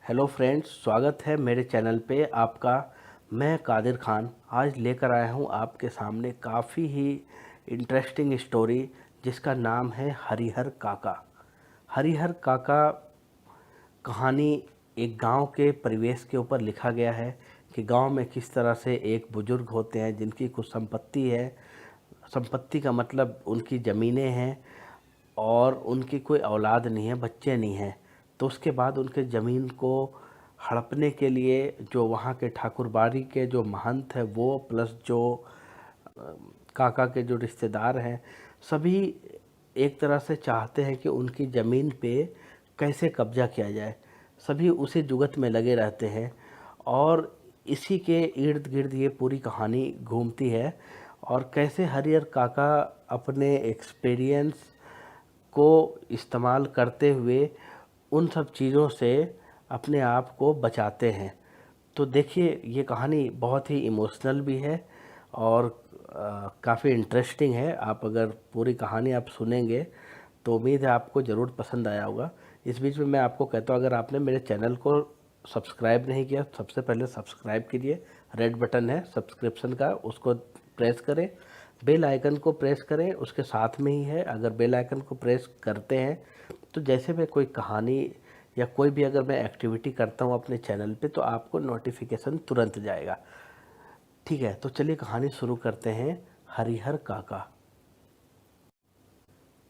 Hello friends, स्वागत है मेरे चैनल पे आपका। मैं कादिर खान आज लेकर आया हूँ आपके सामने काफ़ी ही इंटरेस्टिंग स्टोरी जिसका नाम है हरिहर काका। हरिहर काका कहानी एक गांव के परिवेश के ऊपर लिखा गया है कि गांव में किस तरह से एक बुजुर्ग होते हैं जिनकी कुछ संपत्ति है। संपत्ति का मतलब उनकी ज़मीनें हैं और उनकी कोई औलाद नहीं है, बच्चे नहीं हैं। तो उसके बाद उनके ज़मीन को हड़पने के लिए जो वहाँ के ठाकुरबाड़ी के जो महंत है वो प्लस जो काका के जो रिश्तेदार हैं, सभी एक तरह से चाहते हैं कि उनकी ज़मीन पे कैसे कब्ज़ा किया जाए। सभी उसी जुगत में लगे रहते हैं और इसी के इर्द गिर्द ये पूरी कहानी घूमती है और कैसे हरिहर काका अपने एक्सपीरियंस को इस्तेमाल करते हुए उन सब चीज़ों से अपने आप को बचाते हैं। तो देखिए, ये कहानी बहुत ही इमोशनल भी है और काफ़ी इंटरेस्टिंग है। आप अगर पूरी कहानी आप सुनेंगे तो उम्मीद है आपको ज़रूर पसंद आया होगा। इस बीच में मैं आपको कहता हूँ, अगर आपने मेरे चैनल को सब्सक्राइब नहीं किया, सबसे पहले सब्सक्राइब कीजिए। रेड बटन है सब्सक्रिप्शन का, उसको प्रेस करें। बेल आइकन को प्रेस करें, उसके साथ में ही है। अगर बेल आइकन को प्रेस करते हैं तो जैसे मैं कोई कहानी या कोई भी अगर मैं एक्टिविटी करता हूँ अपने चैनल पे तो आपको नोटिफिकेशन तुरंत जाएगा। ठीक है, तो चलिए कहानी शुरू करते हैं। हरिहर काका।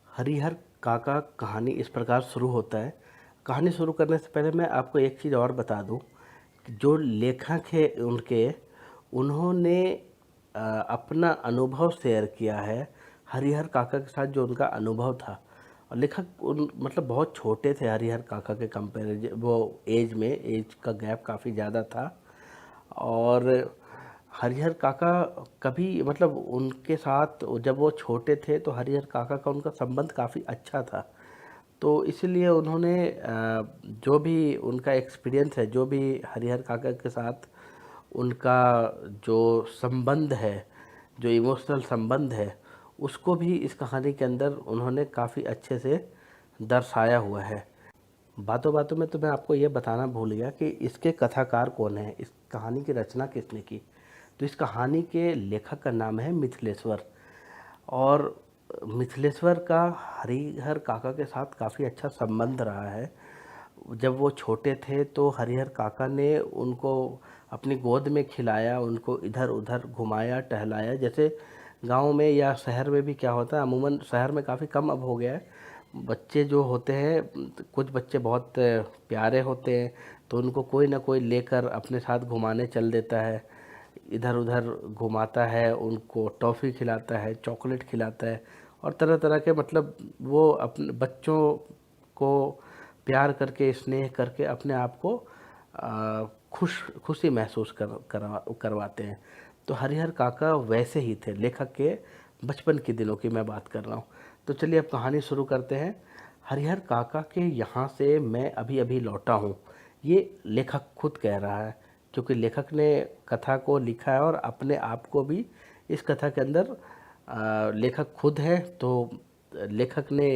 हरिहर काका कहानी इस प्रकार शुरू होता है। कहानी शुरू करने से पहले मैं आपको एक चीज़ और बता दूं कि जो लेखक है उन्होंने अपना अनुभव शेयर किया है हरिहर काका के साथ, जो उनका अनुभव था। और लेखक उन मतलब बहुत छोटे थे हरिहर काका के कंपेरिजन, वो एज का गैप काफ़ी ज़्यादा था। और हरिहर काका कभी मतलब उनके साथ जब वो छोटे थे तो हरिहर काका का उनका संबंध काफ़ी अच्छा था। तो इसलिए उन्होंने जो भी उनका एक्सपीरियंस है, जो भी हरिहर काका के साथ उनका जो संबंध है, जो इमोशनल संबंध है, उसको भी इस कहानी के अंदर उन्होंने काफ़ी अच्छे से दर्शाया हुआ है। बातों बातों में तो मैं आपको ये बताना भूल गया कि इसके कथाकार कौन है, इस कहानी की रचना किसने की। तो इस कहानी के लेखक का नाम है मिथिलेश्वर। और मिथिलेश्वर का हरिहर काका के साथ काफ़ी अच्छा संबंध रहा है। जब वो छोटे थे तो हरिहर काका ने उनको अपनी गोद में खिलाया, उनको इधर उधर घुमाया टहलाया। जैसे गांव में या शहर में भी क्या होता है, अमूमन शहर में काफ़ी कम अब हो गया है, बच्चे जो होते हैं, कुछ बच्चे बहुत प्यारे होते हैं तो उनको कोई ना कोई लेकर अपने साथ घुमाने चल देता है, इधर उधर घुमाता है, उनको टॉफ़ी खिलाता है, चॉकलेट खिलाता है और तरह तरह के मतलब वो अपने बच्चों को प्यार करके स्नेह करके अपने आप को खुशी महसूस करवाते हैं। तो हरिहर काका वैसे ही थे, लेखक के बचपन के दिनों की मैं बात कर रहा हूँ। तो चलिए अब कहानी शुरू करते हैं। हरिहर काका के यहाँ से मैं अभी अभी लौटा हूँ, ये लेखक खुद कह रहा है, क्योंकि लेखक ने कथा को लिखा है और अपने आप को भी इस कथा के अंदर लेखक खुद है। तो लेखक ने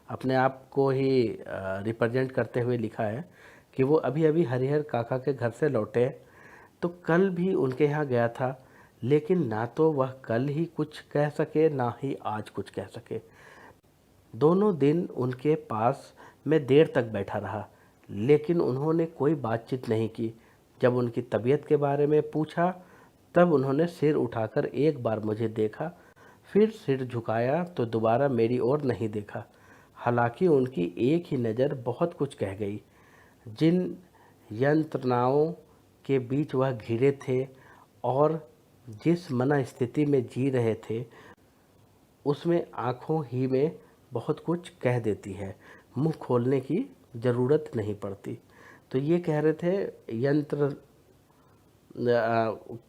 अपने आप को ही रिप्रेजेंट करते हुए लिखा है कि वो अभी अभी हरिहर काका के घर से लौटे। तो कल भी उनके यहाँ गया था, लेकिन ना तो वह कल ही कुछ कह सके ना ही आज कुछ कह सके। दोनों दिन उनके पास मैं देर तक बैठा रहा, लेकिन उन्होंने कोई बातचीत नहीं की। जब उनकी तबीयत के बारे में पूछा तब उन्होंने सिर उठाकर एक बार मुझे देखा, फिर सिर झुकाया तो दोबारा मेरी ओर नहीं देखा। हालांकि उनकी एक ही नज़र बहुत कुछ कह गई। जिन यंत्रणाओं के बीच वह घिरे थे और जिस मन स्थिति में जी रहे थे, उसमें आँखों ही में बहुत कुछ कह देती है, मुंह खोलने की ज़रूरत नहीं पड़ती। तो ये कह रहे थे यंत्र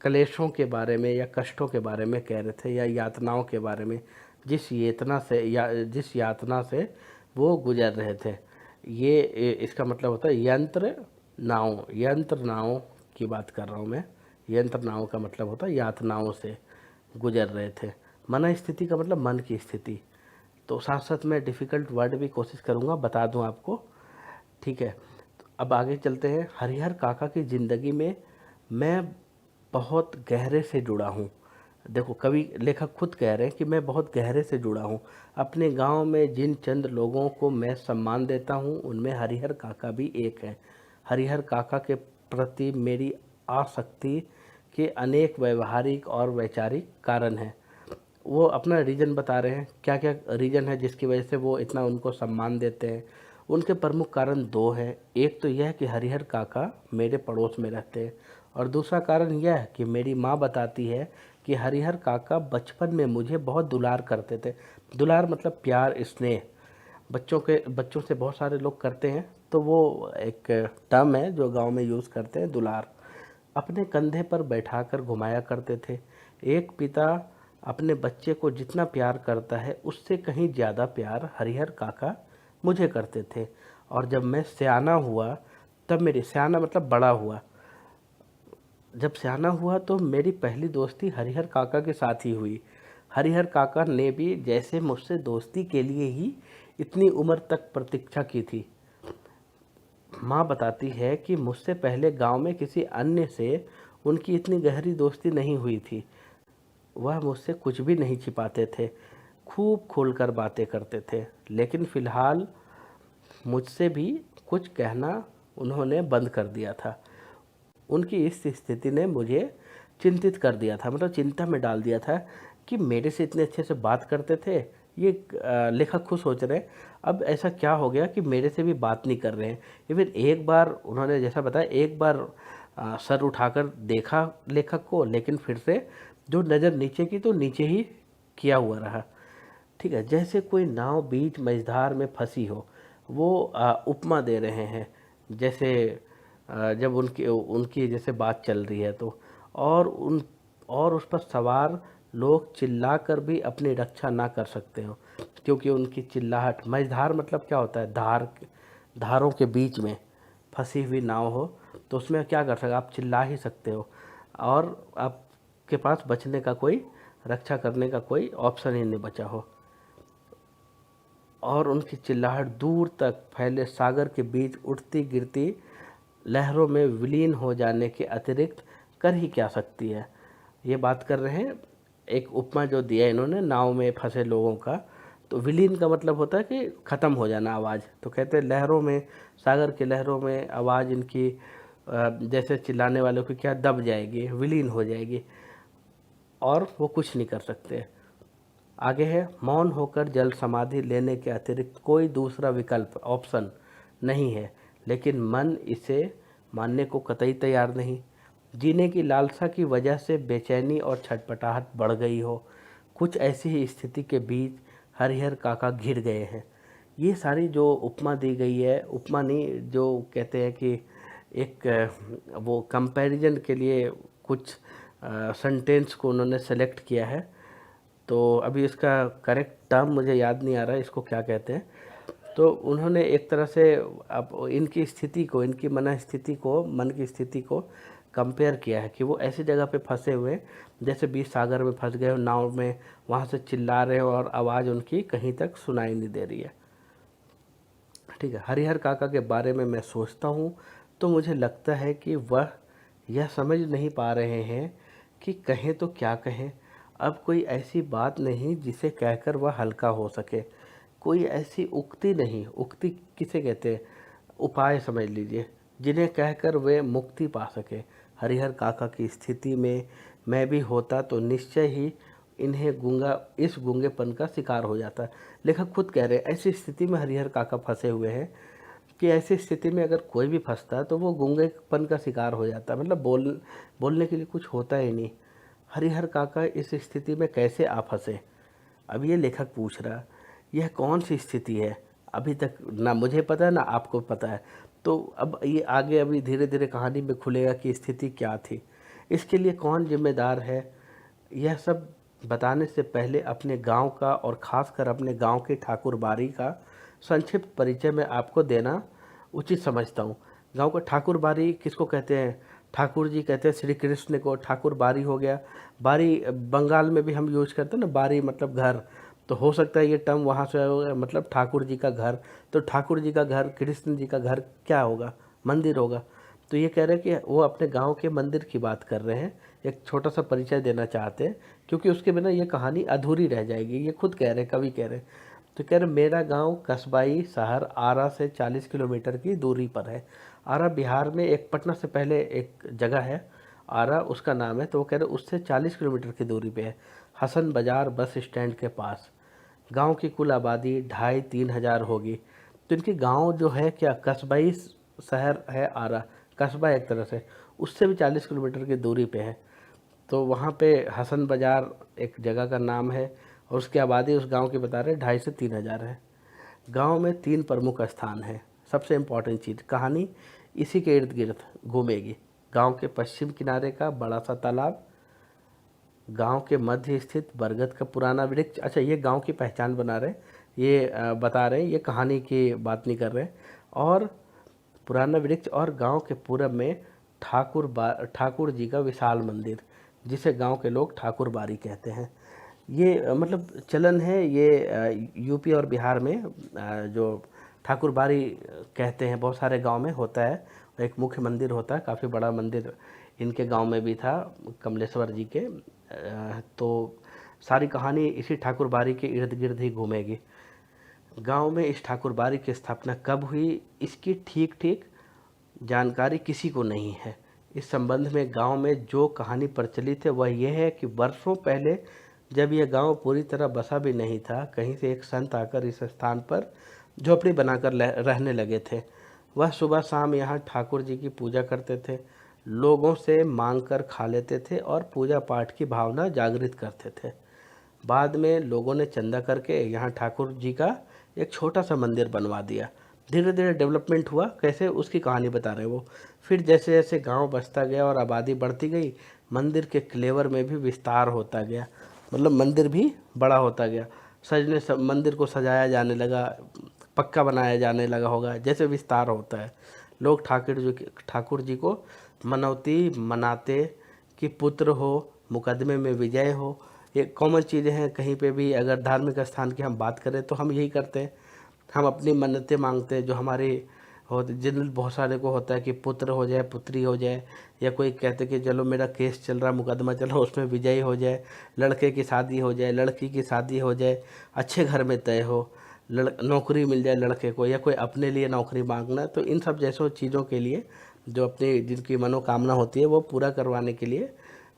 क्लेशों के बारे में या कष्टों के बारे में कह रहे थे, या यातनाओं के बारे में, जिस यातना से वो गुजर रहे थे। इसका मतलब होता है यंत्र नावों की बात कर रहा हूँ मैं। यंत्र नावों का मतलब होता है यातनाओं से गुजर रहे थे। मन स्थिति का मतलब मन की स्थिति। तो साथ साथ मैं डिफ़िकल्ट वर्ड भी कोशिश करूँगा बता दूँ आपको, ठीक है। अब आगे चलते हैं। हरिहर काका की ज़िंदगी में मैं बहुत गहरे से जुड़ा हूँ। देखो, कवि लेखक खुद कह रहे हैं कि मैं बहुत गहरे से जुड़ा हूँ। अपने गांव में जिन चंद लोगों को मैं सम्मान देता हूँ उनमें हरिहर काका भी एक है। हरिहर काका के प्रति मेरी आसक्ति के अनेक व्यवहारिक और वैचारिक कारण हैं। वो अपना रीज़न बता रहे हैं, क्या क्या रीज़न है जिसकी वजह से वो इतना उनको सम्मान देते हैं। उनके प्रमुख कारण दो हैं। एक तो यह है कि हरिहर काका मेरे पड़ोस में रहते हैं, और दूसरा कारण यह है कि मेरी माँ बताती है कि हरिहर काका बचपन में मुझे बहुत दुलार करते थे। दुलार मतलब प्यार, स्नेह। बच्चों से बहुत सारे लोग करते हैं, तो वो एक टर्म है जो गांव में यूज़ करते हैं, दुलार। अपने कंधे पर बैठाकर घुमाया करते थे। एक पिता अपने बच्चे को जितना प्यार करता है उससे कहीं ज़्यादा प्यार हरिहर काका मुझे करते थे। और जब मैं सयाना हुआ, तब मेरी सयाना मतलब बड़ा हुआ, जब सयाना हुआ तो मेरी पहली दोस्ती हरिहर काका के साथ ही हुई। हरिहर काका ने भी जैसे मुझसे दोस्ती के लिए ही इतनी उम्र तक प्रतीक्षा की थी। माँ बताती है कि मुझसे पहले गांव में किसी अन्य से उनकी इतनी गहरी दोस्ती नहीं हुई थी। वह मुझसे कुछ भी नहीं छिपाते थे, खूब खुलकर बातें करते थे। लेकिन फिलहाल मुझसे भी कुछ कहना उन्होंने बंद कर दिया था। उनकी इस स्थिति ने मुझे चिंतित कर दिया था, मतलब चिंता में डाल दिया था कि मेरे से इतने अच्छे से बात करते थे ये। लेखक खुद सोच रहे हैं अब ऐसा क्या हो गया कि मेरे से भी बात नहीं कर रहे हैं। इवन एक बार उन्होंने जैसा बताया, एक बार सर उठाकर देखा लेखक को, लेकिन फिर से जो नज़र नीचे की तो नीचे ही किया हुआ रहा। ठीक है, जैसे कोई नाव बीच मझधार में फंसी हो। वो उपमा दे रहे हैं, जैसे जब उनकी उनकी जैसे बात चल रही है तो, और उस पर सवार लोग चिल्लाकर भी अपनी रक्षा ना कर सकते हो, क्योंकि उनकी चिल्लाहट। मझधार मतलब क्या होता है, धारों के बीच में फंसी हुई नाव हो तो उसमें क्या कर सकते, आप चिल्ला ही सकते हो, और आपके पास बचने का कोई, रक्षा करने का कोई ऑप्शन ही नहीं बचा हो। और उनकी चिल्लाहट दूर तक फैले सागर के बीच उठती गिरती लहरों में विलीन हो जाने के अतिरिक्त कर ही क्या सकती है। ये बात कर रहे हैं, एक उपमा जो दिया इन्होंने नाव में फंसे लोगों का, तो विलीन का मतलब होता है कि ख़त्म हो जाना आवाज़। तो कहते हैं लहरों में, सागर के लहरों में आवाज़ इनकी जैसे चिल्लाने वालों की क्या दब जाएगी, विलीन हो जाएगी, और वो कुछ नहीं कर सकते। आगे है, मौन होकर जल समाधि लेने के अतिरिक्त कोई दूसरा विकल्प, ऑप्शन नहीं है। लेकिन मन इसे मानने को कतई तैयार नहीं। जीने की लालसा की वजह से बेचैनी और छटपटाहट बढ़ गई हो। कुछ ऐसी ही स्थिति के बीच हरिहर काका घिर गए हैं। ये सारी जो उपमा दी गई है, उपमा नहीं, जो कहते हैं कि एक वो कंपैरिजन के लिए कुछ सेंटेंस को उन्होंने सेलेक्ट किया है। तो अभी इसका करेक्ट टर्म मुझे याद नहीं आ रहा है, इसको क्या कहते हैं। तो उन्होंने एक तरह से अब इनकी स्थिति को, इनकी मन की स्थिति को कंपेयर किया है कि वो ऐसी जगह पे फंसे हुए हैं जैसे बीच सागर में फंस गए हो नाव में, वहाँ से चिल्ला रहे हो और आवाज़ उनकी कहीं तक सुनाई नहीं दे रही है। ठीक है, हरिहर काका के बारे में मैं सोचता हूँ तो मुझे लगता है कि वह यह समझ नहीं पा रहे हैं कि कहें तो क्या कहें। अब कोई ऐसी बात नहीं जिसे कहकर वह हल्का हो सके, कोई ऐसी उक्ति नहीं, उक्ति किसे कहते हैं, उपाय समझ लीजिए, जिन्हें कहकर वे मुक्ति पा सके। हरिहर काका की स्थिति में मैं भी होता तो निश्चय ही इस गूंगेपन का शिकार हो जाता। लेखक खुद कह रहे हैं ऐसी स्थिति में हरिहर काका फंसे हुए हैं कि ऐसी स्थिति में अगर कोई भी फंसता है तो वो गूंगेपन का शिकार हो जाता है, मतलब बोलने के लिए कुछ होता ही नहीं। हरिहर काका इस स्थिति में कैसे आ फंसे, अब ये लेखक पूछ रहा। यह कौन सी स्थिति है, अभी तक ना मुझे पता है ना आपको पता है। तो अब ये आगे अभी धीरे धीरे कहानी में खुलेगा कि स्थिति क्या थी, इसके लिए कौन जिम्मेदार है। यह सब बताने से पहले अपने गांव का और ख़ासकर अपने गांव के ठाकुर बारी का संक्षिप्त परिचय मैं आपको देना उचित समझता हूँ। गांव का ठाकुर बारी किसको कहते हैं, ठाकुर जी कहते हैं श्री कृष्ण को। ठाकुर बारी हो गया, बारी बंगाल में भी हम यूज करते हैं ना, बारी मतलब घर, तो हो सकता है ये टर्म वहाँ से हो गया, मतलब ठाकुर जी का घर। तो ठाकुर जी का घर, कृष्ण जी का घर क्या होगा, मंदिर होगा। तो ये कह रहे हैं कि वो अपने गांव के मंदिर की बात कर रहे हैं, एक छोटा सा परिचय देना चाहते हैं, क्योंकि उसके बिना ये कहानी अधूरी रह जाएगी। ये खुद कह रहे हैं, कवि कह रहे हैं। तो कह रहे मेरा गांव कस्बाई शहर आरा से 40 किलोमीटर की दूरी पर है। आरा बिहार में एक पटना से पहले एक जगह है, आरा उसका नाम है। तो वो कह रहे उससे 40 किलोमीटर की दूरी पे है, हसन बाजार बस स्टैंड के पास। गांव की कुल आबादी 2,500-3,000 होगी। तो इनकी गांव जो है क्या कस्बाई शहर है आरा, कस्बा एक तरह से, उससे भी 40 किलोमीटर की दूरी पे है। तो वहाँ पे हसन बाज़ार एक जगह का नाम है, और उसकी आबादी उस गांव की बता रहे 2,500 से 3,000 है। गांव में 3 प्रमुख स्थान हैं। सबसे इम्पॉर्टेंट चीज़, कहानी इसी के इर्द गिर्द घूमेगी। गांव के पश्चिम किनारे का बड़ा सा तालाब, गांव के मध्य स्थित बरगद का पुराना वृक्ष। अच्छा, ये गांव की पहचान बना रहे, ये बता रहे हैं, ये कहानी की बात नहीं कर रहे। और पुराना वृक्ष, और गांव के पूरब में ठाकुर जी का विशाल मंदिर, जिसे गांव के लोग ठाकुर बाड़ी कहते हैं। ये मतलब चलन है ये यूपी और बिहार में जो ठाकुर बाड़ी कहते हैं, बहुत सारे गांव में होता है। एक मुख्य मंदिर होता है, काफ़ी बड़ा मंदिर इनके गांव में भी था, कमलेश्वर जी के। तो सारी कहानी इसी ठाकुर बाड़ी के इर्द गिर्द ही घूमेगी। गांव में इस ठाकुर बाड़ी की स्थापना कब हुई, इसकी ठीक ठीक जानकारी किसी को नहीं है। इस संबंध में गांव में जो कहानी प्रचलित है वह यह है कि वर्षों पहले, जब यह गांव पूरी तरह बसा भी नहीं था, कहीं से एक संत आकर इस स्थान पर झोपड़ी बनाकर रहने लगे थे। वह सुबह शाम यहाँ ठाकुर जी की पूजा करते थे, लोगों से मांग कर खा लेते थे और पूजा पाठ की भावना जागृत करते थे। बाद में लोगों ने चंदा करके यहाँ ठाकुर जी का एक छोटा सा मंदिर बनवा दिया। धीरे धीरे डेवलपमेंट हुआ, कैसे उसकी कहानी बता रहे वो। फिर जैसे जैसे गांव बसता गया और आबादी बढ़ती गई, मंदिर के क्लेवर में भी विस्तार होता गया, मतलब मंदिर भी बड़ा होता गया। मंदिर को सजाया जाने लगा, पक्का बनाया जाने लगा होगा, जैसे विस्तार होता है। लोग ठाकुर जी को मनौती मनाते कि पुत्र हो, मुकदमे में विजय हो। ये कॉमन चीज़ें हैं, कहीं पे भी अगर धार्मिक स्थान की हम बात करें तो हम यही करते हैं, हम अपनी मन्नतें मांगते हैं जो हमारी होती। जिन बहुत सारे को होता है कि पुत्र हो जाए, पुत्री हो जाए, या कोई कहते कि चलो मेरा केस चल रहा, मुकदमा चल रहा, उसमें विजयी हो जाए, लड़के की शादी हो जाए, लड़की की शादी हो जाए, अच्छे घर में तय हो, नौकरी मिल जाए लड़के को, या कोई अपने लिए नौकरी मांगना। तो इन सब जैसों चीज़ों के लिए जो अपनी जिनकी मनोकामना होती है वो पूरा करवाने के लिए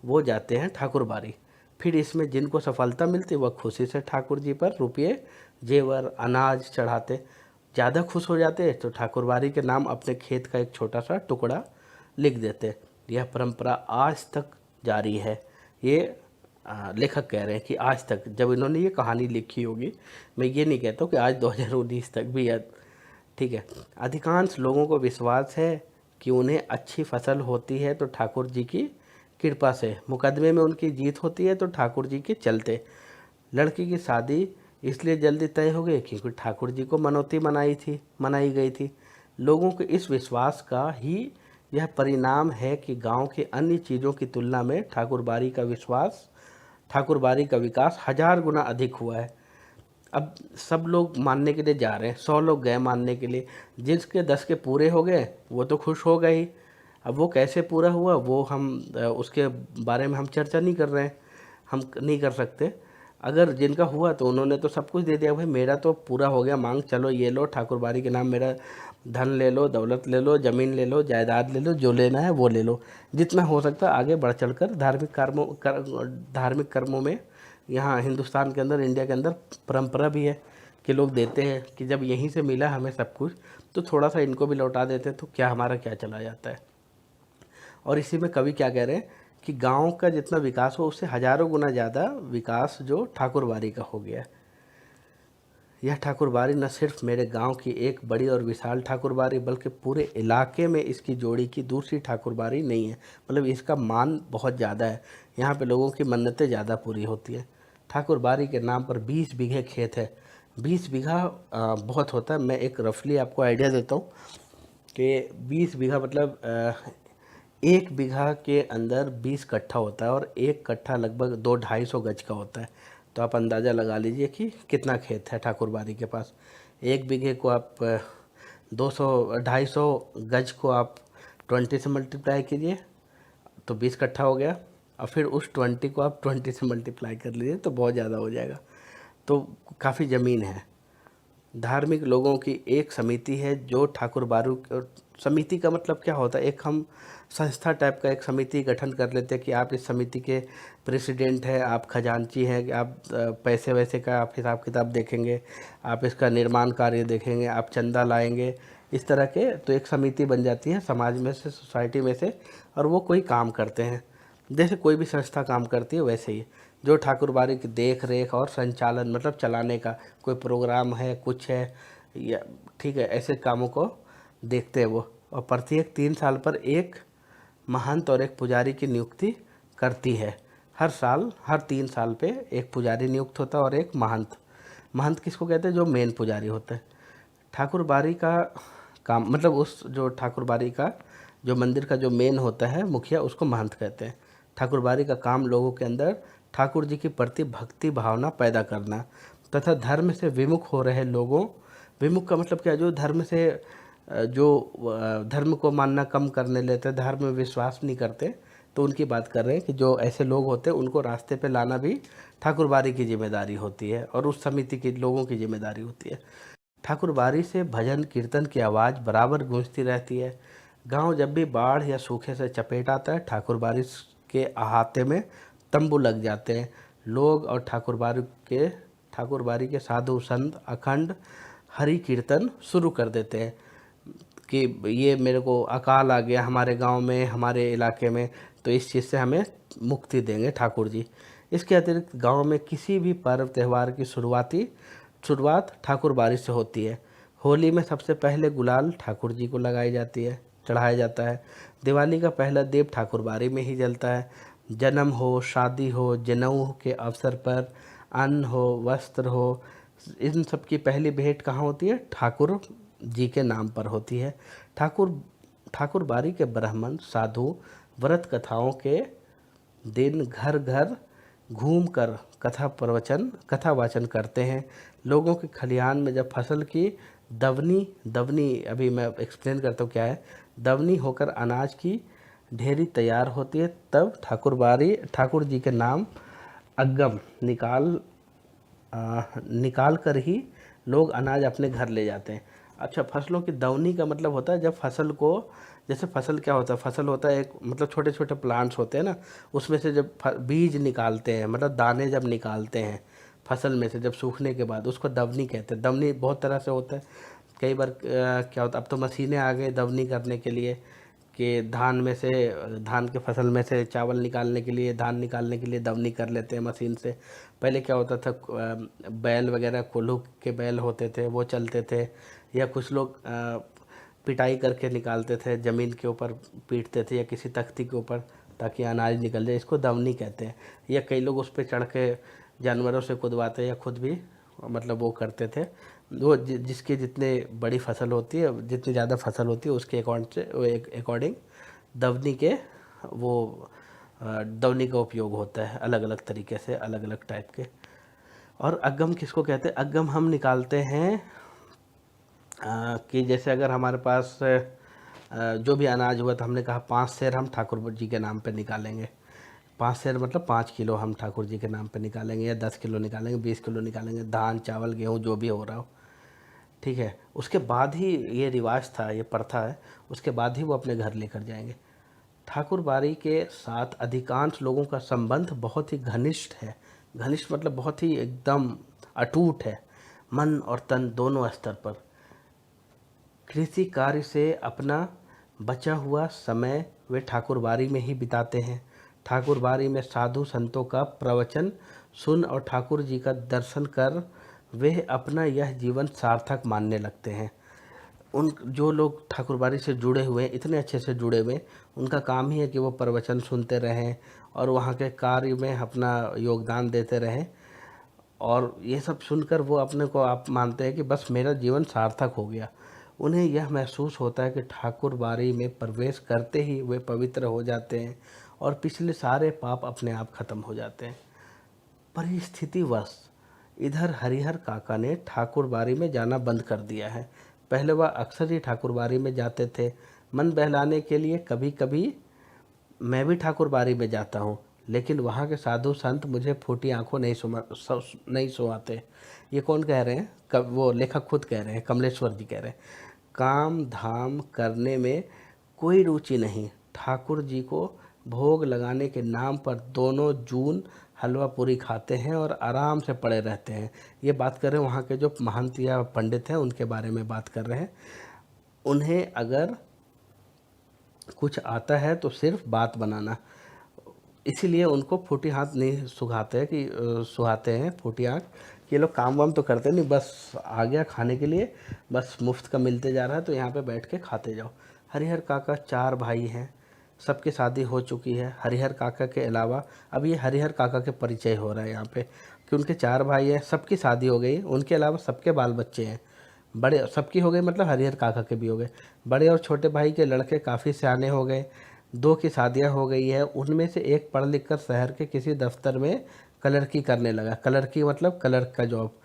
वो जाते हैं ठाकुर बाड़ी। फिर इसमें जिनको सफलता मिलती वह खुशी से ठाकुर जी पर रुपये, जेवर, अनाज चढ़ाते। ज़्यादा खुश हो जाते तो ठाकुर बाड़ी के नाम अपने खेत का एक छोटा सा टुकड़ा लिख देते। यह परंपरा आज तक जारी है। ये लेखक कह रहे हैं कि आज तक, जब इन्होंने ये कहानी लिखी होगी, मैं ये नहीं कहता हूँ कि आज 2019 तक भी है, ठीक है। अधिकांश लोगों को विश्वास है कि उन्हें अच्छी फसल होती है तो ठाकुर जी की कृपा से, मुकदमे में उनकी जीत होती है तो ठाकुर जी के चलते। लड़की की शादी इसलिए जल्दी तय हो गई क्योंकि ठाकुर जी को मनौती मनाई गई थी। लोगों के इस विश्वास का ही यह परिणाम है कि गांव के अन्य चीज़ों की तुलना में ठाकुर बाड़ी का विकास 1000 गुना अधिक हुआ है। अब सब लोग मानने के लिए जा रहे हैं, 100 लोग गए मानने के लिए, जिसके 10 के पूरे हो गए वो तो खुश हो गए ही। अब वो कैसे पूरा हुआ वो हम उसके बारे में हम चर्चा नहीं कर रहे हैं, हम नहीं कर सकते। अगर जिनका हुआ तो उन्होंने तो सब कुछ दे दिया, भाई मेरा तो पूरा हो गया, मांग चलो ये लो, ठाकुर बाड़ी के नाम मेरा धन ले लो, दौलत ले लो, ज़मीन ले लो, जायदाद ले लो, जो लेना है वो ले लो। जितना हो सकता है आगे बढ़ चढ़कर धार्मिक कर्मों में यहाँ हिंदुस्तान के अंदर, इंडिया के अंदर परंपरा भी है कि लोग देते हैं कि जब यहीं से मिला हमें सब कुछ तो थोड़ा सा इनको भी लौटा देते हैं, तो क्या हमारा क्या चला जाता है। और इसी में कवि क्या कह रहे हैं कि गांव का जितना विकास हो उससे हजारों गुना ज़्यादा विकास जो ठाकुर बाड़ी का हो गया। यह ठाकुर बाड़ी न सिर्फ मेरे गांव की एक बड़ी और विशाल ठाकुर बाड़ी, बल्कि पूरे इलाके में इसकी जोड़ी की दूसरी ठाकुर बाड़ी नहीं है। मतलब इसका मान बहुत ज़्यादा है, यहाँ पे लोगों की मन्नतें ज़्यादा पूरी होती है। ठाकुर बाड़ी के नाम पर 20 बीघे खेत है। 20 बीघा बहुत होता है। मैं एक रफली आपको आइडिया देता हूँ कि 20 बीघा मतलब 1 बीघा के अंदर 20 कट्ठा होता है, और 1 कट्ठा लगभग 200-250 गज का होता है। तो आप अंदाज़ा लगा लीजिए कि कितना खेत है ठाकुर बाड़ी के पास। 1 बीघे को आप 200 250 गज को आप 20 से मल्टीप्लाई कीजिए तो 20 कट्ठा हो गया, और फिर उस 20 को आप 20 से मल्टीप्लाई कर लीजिए तो बहुत ज़्यादा हो जाएगा। तो काफ़ी ज़मीन है। धार्मिक लोगों की एक समिति है जो ठाकुर बारू, समिति का मतलब क्या होता है, एक हम संस्था टाइप का एक समिति गठन कर लेते हैं कि आप इस समिति के प्रेसिडेंट हैं, आप खजांची हैं, कि आप पैसे वैसे का आप हिसाब किताब देखेंगे, आप इसका निर्माण कार्य देखेंगे, आप चंदा लाएंगे, इस तरह के। तो एक समिति बन जाती है समाज में से, सोसाइटी में से, और वो कोई काम करते हैं जैसे कोई भी संस्था काम करती है वैसे ही, जो ठाकुरबाड़ी की देख रेख और संचालन मतलब चलाने का, कोई प्रोग्राम है कुछ है या ठीक है, ऐसे कामों को देखते हैं वो। और प्रत्येक 3 साल पर एक महंत और एक पुजारी की नियुक्ति करती है। हर साल हर 3 साल पे एक पुजारी नियुक्त होता है और एक महंत। महंत किसको कहते हैं, जो मेन पुजारी होता है। ठाकुरबाड़ी का काम मतलब उस जो ठाकुरबाड़ी का जो मंदिर का जो मेन होता है मुखिया, उसको महंत कहते हैं। ठाकुरबाड़ी का काम लोगों के अंदर ठाकुर जी के प्रति भक्ति भावना पैदा करना तथा धर्म से विमुख हो रहे लोगों, विमुख का मतलब क्या, जो धर्म से धर्म को मानना कम करने लेते, धर्म में विश्वास नहीं करते, तो उनकी बात कर रहे हैं कि जो ऐसे लोग होते हैं उनको रास्ते पे लाना भी ठाकुरबाड़ी की जिम्मेदारी होती है और उस समिति के लोगों की जिम्मेदारी होती है। ठाकुरबाड़ी से भजन कीर्तन की आवाज़ बराबर गूंजती रहती है। गांव जब भी बाढ़ या सूखे से चपेट आता है, ठाकुरबाड़ी के अहाते में तंबू लग जाते हैं। लोग और ठाकुरबाड़ी के साधु संत अखंड हरि कीर्तन शुरू कर देते हैं कि ये मेरे को अकाल आ गया हमारे गांव में, हमारे इलाके में, तो इस चीज़ से हमें मुक्ति देंगे ठाकुर जी। इसके अतिरिक्त गांव में किसी भी पर्व त्यौहार की शुरुआत ठाकुरबाड़ी से होती है। होली में सबसे पहले गुलाल ठाकुर जी को लगाई जाती है, चढ़ाया जाता है। दिवाली का पहला दीप ठाकुरबाड़ी में ही जलता है। जन्म हो, शादी हो, जनेऊ के अवसर पर अन्न हो, वस्त्र हो, इन सब की पहली भेंट कहाँ होती है, ठाकुर जी के नाम पर होती है। ठाकुरबाड़ी के ब्राह्मण साधु व्रत कथाओं के दिन घर घर घूमकर कथा वाचन करते हैं। लोगों के खलिहान में जब फसल की दवनी दवनी अभी मैं एक्सप्लेन करता हूँ क्या है, दवनी होकर अनाज की ढेरी तैयार होती है, तब ठाकुर जी के नाम अग्गम निकाल कर ही लोग अनाज अपने घर ले जाते हैं। अच्छा, फसलों की दवनी का मतलब होता है जब फसल को, जैसे फसल क्या होता है, फसल होता है एक मतलब छोटे छोटे प्लांट्स होते हैं ना, उसमें से जब बीज निकालते हैं, मतलब दाने जब निकालते हैं फसल में से, जब सूखने के बाद, उसको दवनी कहते हैं। दवनी बहुत तरह से होता है। कई बार क्या होता है, अब तो मशीनें आ गई दवनी करने के लिए, कि धान के फसल में से चावल निकालने के लिए, धान निकालने के लिए दवनी कर लेते हैं मशीन से। पहले क्या होता था, बैल वगैरह कोल्हू के बैल होते थे, वो चलते थे, या कुछ लोग पिटाई करके निकालते थे, ज़मीन के ऊपर पीटते थे या किसी तख्ती के ऊपर, ताकि अनाज निकल जाए, इसको दवनी कहते हैं। या कई लोग उस पर चढ़ के जानवरों से कुदवाते या खुद भी मतलब वो करते थे। वो जिसकी जितने बड़ी फसल होती है, जितनी ज़्यादा फसल होती है, उसके अकॉर्डिंग दवनी के वो दवनी का उपयोग होता है, अलग अलग तरीके से, अलग अलग टाइप के। और अगम किसको कहते हैं, अगम हम निकालते हैं कि जैसे अगर हमारे पास जो भी अनाज हुआ, तो हमने कहा 5 सेर हम ठाकुर जी के नाम पे निकालेंगे। 5 सेर मतलब 5 किलो हम ठाकुर जी के नाम पे निकालेंगे, या 10 किलो निकालेंगे, 20 किलो निकालेंगे, धान चावल गेहूँ जो भी हो रहा हो, ठीक है। उसके बाद ही ये रिवाज था, ये प्रथा है, उसके बाद ही वो अपने घर लेकर जाएंगे। ठाकुरबाड़ी के साथ अधिकांश लोगों का संबंध बहुत ही घनिष्ठ है। घनिष्ठ मतलब बहुत ही एकदम अटूट है, मन और तन दोनों स्तर पर। कृषि कार्य से अपना बचा हुआ समय वे ठाकुरबाड़ी में ही बिताते हैं। ठाकुरबाड़ी में साधु संतों का प्रवचन सुन और ठाकुर जी का दर्शन कर वे अपना यह जीवन सार्थक मानने लगते हैं। उन जो लोग ठाकुरबाड़ी से जुड़े हुए हैं, इतने अच्छे से जुड़े हुए, उनका काम ही है कि वो प्रवचन सुनते रहें और वहाँ के कार्य में अपना योगदान देते रहें। और ये सब सुनकर वो अपने को आप मानते हैं कि बस मेरा जीवन सार्थक हो गया। उन्हें यह महसूस होता है कि ठाकुरबाड़ी में प्रवेश करते ही वे पवित्र हो जाते हैं और पिछले सारे पाप अपने आप खत्म हो जाते हैं। परिस्थितिवश इधर हरिहर काका ने ठाकुरबाड़ी में जाना बंद कर दिया है। पहले वह अक्सर ही ठाकुरबाड़ी में जाते थे। मन बहलाने के लिए कभी कभी मैं भी ठाकुरबाड़ी में जाता हूँ, लेकिन वहाँ के साधु संत मुझे फूटी आंखों नहीं सुहाते। ये कौन कह रहे हैं? कब वो लेखक खुद कह रहे हैं, कमलेश्वर जी कह रहे हैं। काम धाम करने में कोई रुचि नहीं। ठाकुर जी को भोग लगाने के नाम पर दोनों जून हलवा पूरी खाते हैं और आराम से पड़े रहते हैं। ये बात कर रहे हैं वहाँ के जो महंत या पंडित हैं, उनके बारे में बात कर रहे हैं। उन्हें अगर कुछ आता है तो सिर्फ बात बनाना, इसीलिए उनको फूटी हाथ नहीं सुहाते हैं फूटी आँख। कि ये लोग काम वाम तो करते नहीं, बस आ गया खाने के लिए, बस मुफ्त का मिलते जा रहा है तो यहाँ पे बैठ के खाते जाओ। हरिहर काका 4 भाई हैं, सबकी शादी हो चुकी है। हरिहर काका के अलावा, अब ये हरिहर काका के परिचय हो रहा है यहाँ पे कि उनके 4 भाई हैं, सबकी शादी हो गई। उनके अलावा सबके बाल बच्चे हैं, बड़े सबकी हो गई, मतलब हरिहर काका के भी हो गए। बड़े और छोटे भाई के लड़के काफ़ी सियाने हो गए, 2 की शादियां हो गई है। उनमें से एक पढ़ लिख कर शहर के किसी दफ्तर में क्लर्की करने लगा। क्लर्की मतलब क्लर्क का जॉब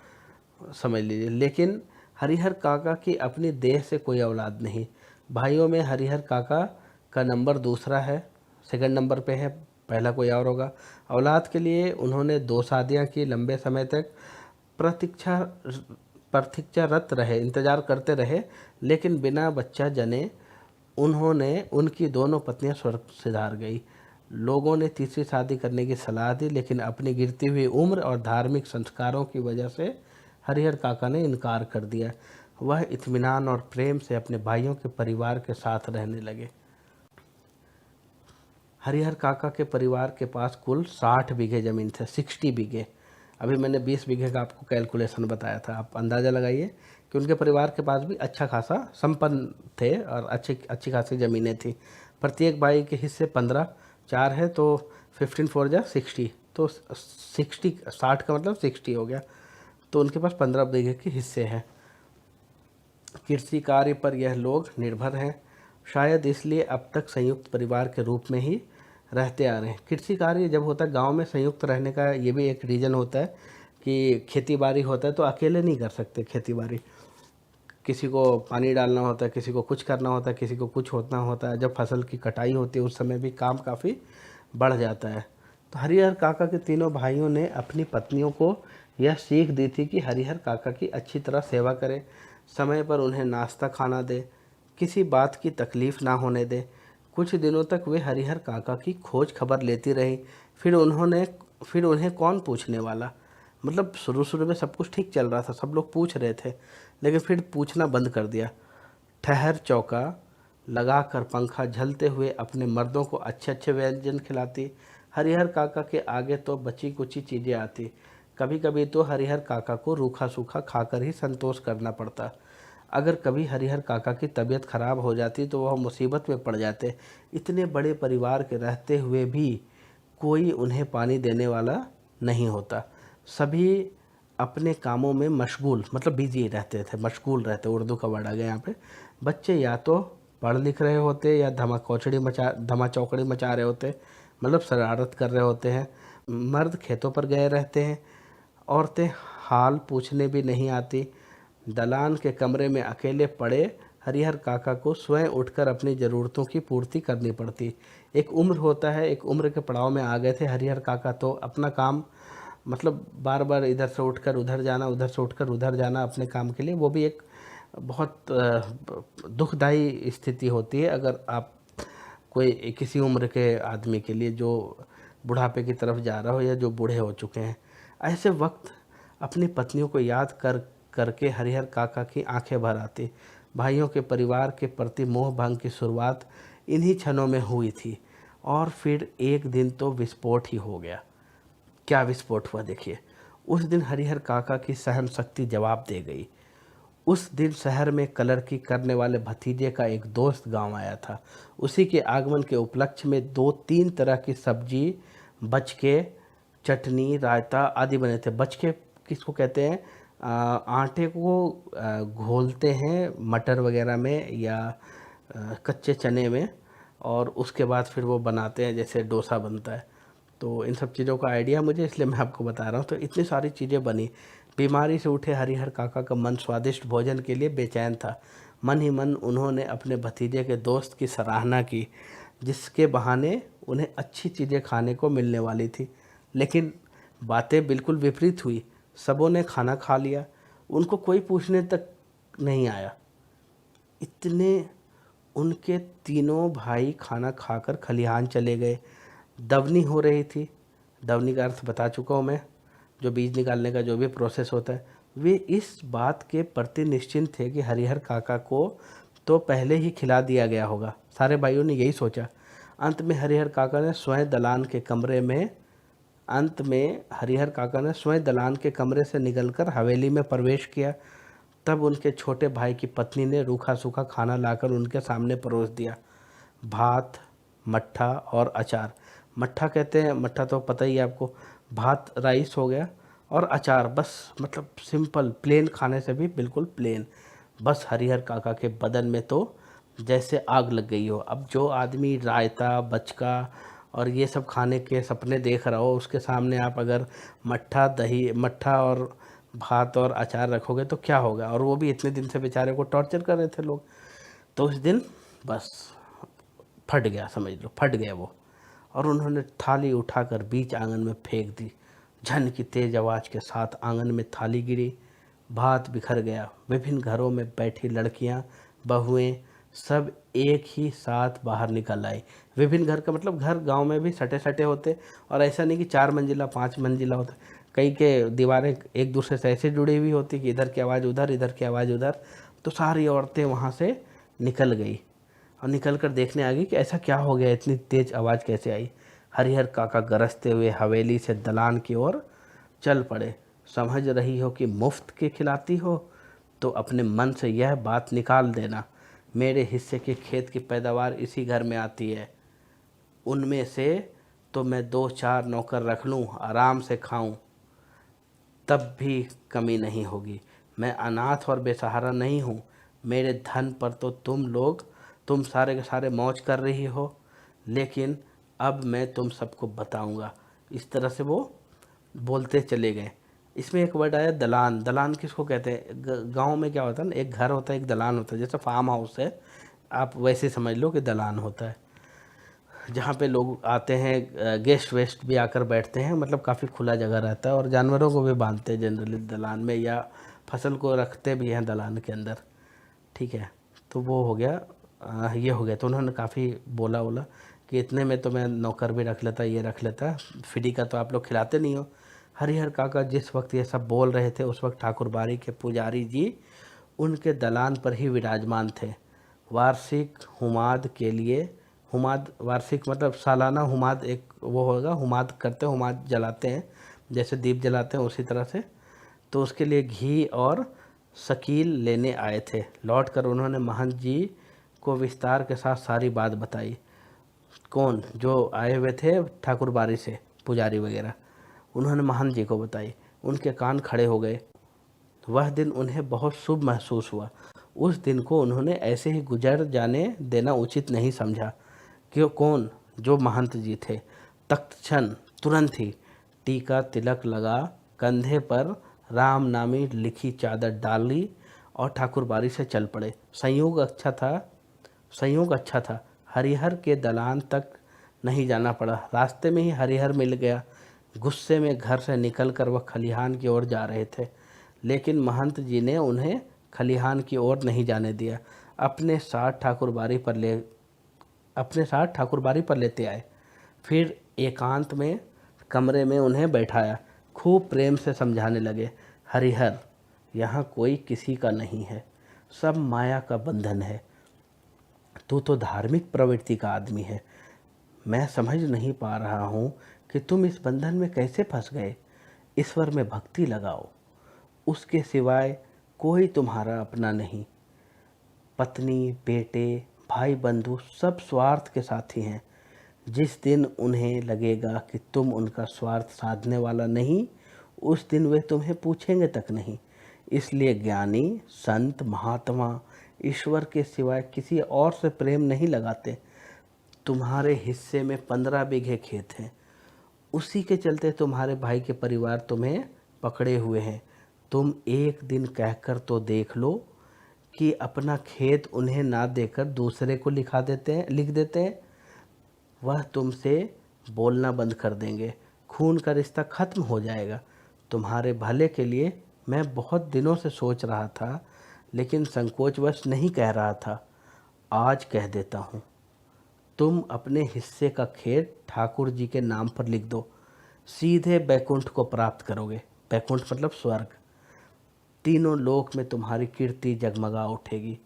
समझ लीजिए। लेकिन हरिहर काका की अपनी देह से कोई औलाद नहीं। भाइयों में हरिहर काका का नंबर दूसरा है, सेकंड नंबर पे है, पहला कोई और होगा। औलाद के लिए उन्होंने 2 शादियां की, लंबे समय तक प्रतीक्षा प्रतीक्षारत रहे, इंतज़ार करते रहे, लेकिन बिना बच्चा जने उनकी दोनों पत्नियां स्वर्ग सिधार गई। लोगों ने तीसरी शादी करने की सलाह दी, लेकिन अपनी गिरती हुई उम्र और धार्मिक संस्कारों की वजह से हरिहर काका ने इनकार कर दिया। वह इत्मीनान और प्रेम से अपने भाइयों के परिवार के साथ रहने लगे। हरिहर काका के परिवार के पास कुल 60 बीघे ज़मीन थे, 60 बीघे। अभी मैंने 20 बीघे का आपको कैलकुलेशन बताया था, आप अंदाज़ा लगाइए कि उनके परिवार के पास भी अच्छा खासा संपन्न थे और अच्छी खासी ज़मीनें थी। प्रत्येक भाई के हिस्से 15, 4 है तो 15 4 जा 60, तो 60 का मतलब 60 हो गया। तो उनके पास 15 बीघे के हिस्से हैं। कृषि कार्य पर यह लोग निर्भर हैं, शायद इसलिए अब तक संयुक्त परिवार के रूप में ही रहते आ रहे हैं। कृषि कार्य जब होता है गांव में संयुक्त रहने का, ये भी एक रीज़न होता है कि खेती बाड़ी होता है तो अकेले नहीं कर सकते खेती बाड़ी। किसी को पानी डालना होता है, किसी को कुछ करना होता है, किसी को कुछ होना होता है। जब फसल की कटाई होती है उस समय भी काम काफ़ी बढ़ जाता है। तो हरिहर काका के तीनों भाइयों ने अपनी पत्नियों को यह सीख दी थी कि हरिहर काका की अच्छी तरह सेवा करें, समय पर उन्हें नाश्ता खाना दे, किसी बात की तकलीफ़ ना होने दे। कुछ दिनों तक वे हरिहर काका की खोज खबर लेती रही। फिर उन्हें कौन पूछने वाला। मतलब शुरू में सब कुछ ठीक चल रहा था, सब लोग पूछ रहे थे, लेकिन फिर पूछना बंद कर दिया। ठहर चौका लगा कर पंखा झलते हुए अपने मर्दों को अच्छे अच्छे व्यंजन खिलाती। हरिहर काका के आगे तो बची कुची चीज़ें आती। कभी कभी तो हरिहर काका को रूखा सूखा खाकर ही संतोष करना पड़ता। अगर कभी हरिहर काका की तबीयत खराब हो जाती तो वह मुसीबत में पड़ जाते। इतने बड़े परिवार के रहते हुए भी कोई उन्हें पानी देने वाला नहीं होता। सभी अपने कामों में मशगूल, मतलब बिजी रहते थे, मशगूल रहते, उर्दू का वर्ड आ गया यहाँ पे। बच्चे या तो पढ़ लिख रहे होते या धमा चौकड़ी मचा रहे होते, मतलब शरारत कर रहे होते हैं। मर्द खेतों पर गए रहते हैं। औरतें हाल पूछने भी नहीं आती। दलान के कमरे में अकेले पड़े हरिहर काका को स्वयं उठकर अपनी ज़रूरतों की पूर्ति करनी पड़ती। एक उम्र होता है, एक उम्र के पड़ाव में आ गए थे हरिहर काका, तो अपना काम, मतलब बार बार इधर से उठकर उधर जाना, उधर से उठकर उधर जाना अपने काम के लिए, वो भी एक बहुत दुखदाई स्थिति होती है अगर आप कोई किसी उम्र के आदमी के लिए जो बुढ़ापे की तरफ जा रहा हो या जो बूढ़े हो चुके हैं। ऐसे वक्त अपनी पत्नियों को याद करके हरिहर काका की आंखें भर आती। भाइयों के परिवार के प्रति मोह भंग की शुरुआत इन्हीं क्षणों में हुई थी और फिर एक दिन तो विस्फोट ही हो गया। क्या विस्फोट हुआ देखिए। उस दिन हरिहर काका की सहन शक्ति जवाब दे गई। उस दिन शहर में क्लर्की करने वाले भतीजे का एक दोस्त गांव आया था। उसी के आगमन के उपलक्ष्य में 2-3 तरह की सब्जी, बचके, चटनी, रायता आदि बने थे। बचके किसको कहते हैं? आटे को घोलते हैं मटर वगैरह में या कच्चे चने में, और उसके बाद फिर वो बनाते हैं, जैसे डोसा बनता है। तो इन सब चीज़ों का आइडिया मुझे, इसलिए मैं आपको बता रहा हूँ। तो इतनी सारी चीज़ें बनी। बीमारी से उठे हरिहर काका का मन स्वादिष्ट भोजन के लिए बेचैन था। मन ही मन उन्होंने अपने भतीजे के दोस्त की सराहना की, जिसके बहाने उन्हें अच्छी चीज़ें खाने को मिलने वाली थी। लेकिन बातें बिल्कुल विपरीत हुई। सबों ने खाना खा लिया, उनको कोई पूछने तक नहीं आया। इतने उनके तीनों भाई खाना खाकर खलिहान चले गए। दवनी हो रही थी। दवनी का अर्थ बता चुका हूँ मैं, जो बीज निकालने का जो भी प्रोसेस होता है। वे इस बात के प्रति निश्चिंत थे कि हरिहर काका को तो पहले ही खिला दिया गया होगा। सारे भाइयों ने यही सोचा। अंत में हरिहर काका ने स्वयं दलान के कमरे में अंत में हरिहर काका ने स्वयं दलान के कमरे से निकलकर हवेली में प्रवेश किया। तब उनके छोटे भाई की पत्नी ने रूखा सूखा खाना लाकर उनके सामने परोस दिया। भात, मट्ठा और अचार। मट्ठा कहते हैं, मट्ठा तो पता ही है आपको। भात राइस हो गया और अचार, बस मतलब सिंपल प्लेन, खाने से भी बिल्कुल प्लेन। बस हरिहर काका के बदन में तो जैसे आग लग गई हो। अब जो आदमी रायता, बचका और ये सब खाने के सपने देख रहा हो, उसके सामने आप अगर मट्ठा और भात और अचार रखोगे तो क्या होगा। और वो भी इतने दिन से बेचारे को टॉर्चर कर रहे थे लोग। तो उस दिन बस फट गया, समझ लो फट गया वो। और उन्होंने थाली उठाकर बीच आंगन में फेंक दी। झन की तेज आवाज के साथ आंगन में थाली गिरी। भात बिखर गया। विभिन्न घरों में बैठी लड़कियां, बहुएं सब एक ही साथ बाहर निकल आई। विभिन्न घर का मतलब घर गांव में भी सटे सटे होते, और ऐसा नहीं कि 4 मंजिला 5 मंजिला होता। कई के दीवारें एक दूसरे से ऐसे जुड़ी हुई होती कि इधर की आवाज़ उधर, इधर की आवाज़ उधर। तो सारी औरतें वहाँ से निकल गई और निकल कर देखने आ गई कि ऐसा क्या हो गया, इतनी तेज आवाज़ कैसे आई। हरिहर काका गरजते हुए हवेली से दलान की ओर चल पड़े। समझ रही हो कि मुफ्त के खिलाती हो तो अपने मन से यह बात निकाल देना। मेरे हिस्से के खेत की पैदावार इसी घर में आती है। उनमें से तो मैं 2-4 नौकर रख लूँ, आराम से खाऊं, तब भी कमी नहीं होगी। मैं अनाथ और बेसहारा नहीं हूँ। मेरे धन पर तो तुम सारे के सारे मौज कर रही हो, लेकिन अब मैं तुम सबको बताऊंगा। इस तरह से वो बोलते चले गए। इसमें एक वर्ड आया दलान। दलान किसको कहते हैं? गांव में क्या होता है ना, एक घर होता है, एक दलान होता है। जैसे फार्म हाउस है, आप वैसे समझ लो कि दलान होता है, जहाँ पे लोग आते हैं, गेस्ट वेस्ट भी आकर बैठते हैं। मतलब काफ़ी खुला जगह रहता है, और जानवरों को भी बांधते हैं जनरली दलान में, या फसल को रखते भी हैं दलान के अंदर। ठीक है, तो वो हो गया, ये हो गया। तो उन्होंने काफ़ी बोला कि इतने में तो मैं नौकर भी रख लेता, ये रख लेता, फ्री का तो आप लोग खिलाते नहीं हो। हरिहर काका जिस वक्त ये सब बोल रहे थे, उस वक्त ठाकुरबाड़ी के पुजारी जी उनके दलान पर ही विराजमान थे। वार्षिक हुमाद के लिए, हुमाद वार्षिक मतलब सालाना हुमाद, एक वो होगा, हुमाद करते हैं, हुमाद जलाते हैं, जैसे दीप जलाते हैं उसी तरह से। तो उसके लिए घी और शकील लेने आए थे। लौट कर उन्होंने महंत जी को विस्तार के साथ सारी बात बताई। कौन? जो आए हुए थे ठाकुरबाड़ी से, पुजारी वगैरह, उन्होंने महंत जी को बताई। उनके कान खड़े हो गए। वह दिन उन्हें बहुत शुभ महसूस हुआ। उस दिन को उन्होंने ऐसे ही गुजर जाने देना उचित नहीं समझा। क्यों? कौन? जो महंत जी थे। तत्क्षण तुरंत ही टीका तिलक लगा, कंधे पर राम नामी लिखी चादर डाली और ठाकुरबाड़ी से चल पड़े। संयोग अच्छा था। हरिहर के दलान तक नहीं जाना पड़ा, रास्ते में ही हरिहर मिल गया। गुस्से में घर से निकलकर वह खलिहान की ओर जा रहे थे, लेकिन महंत जी ने उन्हें खलिहान की ओर नहीं जाने दिया। अपने साथ ठाकुरबाड़ी पर लेते आए। फिर एकांत में कमरे में उन्हें बैठाया। खूब प्रेम से समझाने लगे, हरिहर, यहाँ कोई किसी का नहीं है, सब माया का बंधन है। तू तो धार्मिक प्रवृत्ति का आदमी है। मैं समझ नहीं पा रहा हूँ कि तुम इस बंधन में कैसे फंस गए। ईश्वर में भक्ति लगाओ, उसके सिवाय कोई तुम्हारा अपना नहीं। पत्नी, बेटे, भाई बंधु सब स्वार्थ के साथी हैं। जिस दिन उन्हें लगेगा कि तुम उनका स्वार्थ साधने वाला नहीं, उस दिन वे तुम्हें पूछेंगे तक नहीं। इसलिए ज्ञानी, संत, महात्मा ईश्वर के सिवाय किसी और से प्रेम नहीं लगाते। तुम्हारे हिस्से में 15 बीघे खेत हैं, उसी के चलते तुम्हारे भाई के परिवार तुम्हें पकड़े हुए हैं। तुम एक दिन कहकर तो देख लो कि अपना खेत उन्हें ना देकर दूसरे को लिख देते हैं, वह तुमसे बोलना बंद कर देंगे, खून का रिश्ता ख़त्म हो जाएगा। तुम्हारे भले के लिए मैं बहुत दिनों से सोच रहा था, लेकिन संकोचवश नहीं कह रहा था। आज कह देता हूँ, तुम अपने हिस्से का खेत ठाकुर जी के नाम पर लिख दो, सीधे बैकुंठ को प्राप्त करोगे। बैकुंठ मतलब स्वर्ग। तीनों लोक में तुम्हारी कीर्ति जगमगा उठेगी।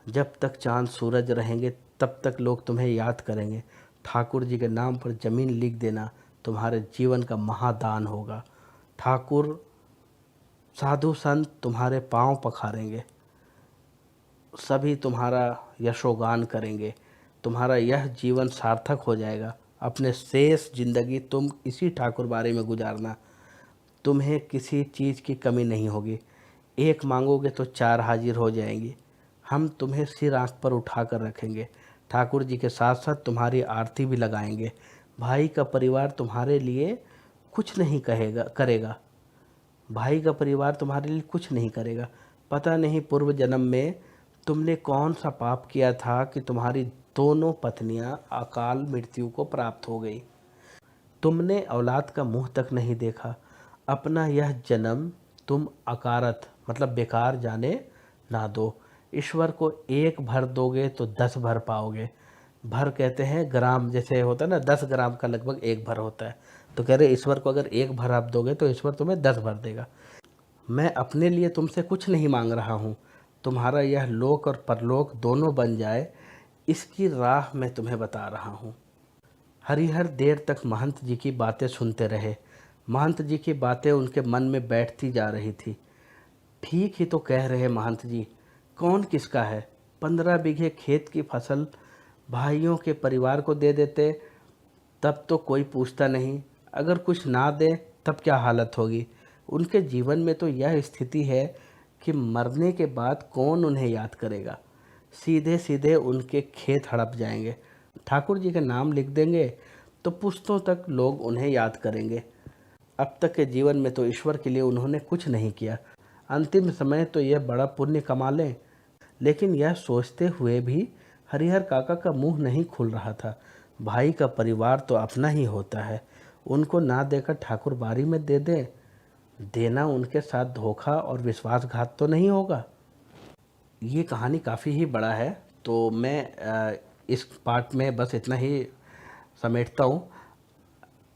जब तक चांद सूरज रहेंगे तब तक लोग तुम्हें याद करेंगे। ठाकुर जी के नाम पर ज़मीन लिख देना तुम्हारे जीवन का महादान होगा। ठाकुर साधु संत तुम्हारे पांव पखारेंगे, सभी तुम्हारा यशोगान करेंगे। तुम्हारा यह जीवन सार्थक हो जाएगा। अपने शेष जिंदगी तुम इसी ठाकुर बारे में गुजारना। तुम्हें किसी चीज़ की कमी नहीं होगी। एक मांगोगे तो चार हाजिर हो जाएंगी। हम तुम्हें सिर आंख पर उठा कर रखेंगे। ठाकुर जी के साथ साथ तुम्हारी आरती भी लगाएंगे। भाई का परिवार तुम्हारे लिए कुछ नहीं करेगा। भाई का परिवार तुम्हारे लिए कुछ नहीं करेगा। पता नहीं पूर्व जन्म में तुमने कौन सा पाप किया था कि तुम्हारी दोनों पत्नियां अकाल मृत्यु को प्राप्त हो गई। तुमने औलाद का मुंह तक नहीं देखा। अपना यह जन्म तुम अकारत मतलब बेकार जाने ना दो। ईश्वर को एक भर दोगे तो 10 भर पाओगे। भर कहते हैं ग्राम, जैसे होता है ना 10 ग्राम का लगभग एक भर होता है। तो कह रहे ईश्वर को अगर एक भर आप दोगे तो ईश्वर तुम्हें 10 भर देगा। मैं अपने लिए तुमसे कुछ नहीं मांग रहा हूँ। तुम्हारा यह लोक और परलोक दोनों बन जाए, इसकी राह मैं तुम्हें बता रहा हूँ। हरिहर देर तक महंत जी की बातें सुनते रहे। महंत जी की बातें उनके मन में बैठती जा रही थी। ठीक ही तो कह रहे महंत जी, कौन किसका है। 15 बीघे खेत की फसल भाइयों के परिवार को दे देते तब तो कोई पूछता नहीं। अगर कुछ ना दे तब क्या हालत होगी। उनके जीवन में तो यह स्थिति है कि मरने के बाद कौन उन्हें याद करेगा। सीधे सीधे उनके खेत हड़प जाएंगे। ठाकुर जी का नाम लिख देंगे तो पुश्तों तक लोग उन्हें याद करेंगे। अब तक के जीवन में तो ईश्वर के लिए उन्होंने कुछ नहीं किया। अंतिम समय तो यह बड़ा पुण्य कमा लें। लेकिन यह सोचते हुए भी हरिहर काका का मुंह नहीं खुल रहा था। भाई का परिवार तो अपना ही होता है, उनको ना देकर ठाकुर बारी में दे दे। देना उनके साथ धोखा और विश्वासघात तो नहीं होगा। ये कहानी काफ़ी ही बड़ा है, तो मैं इस पार्ट में बस इतना ही समेटता हूँ।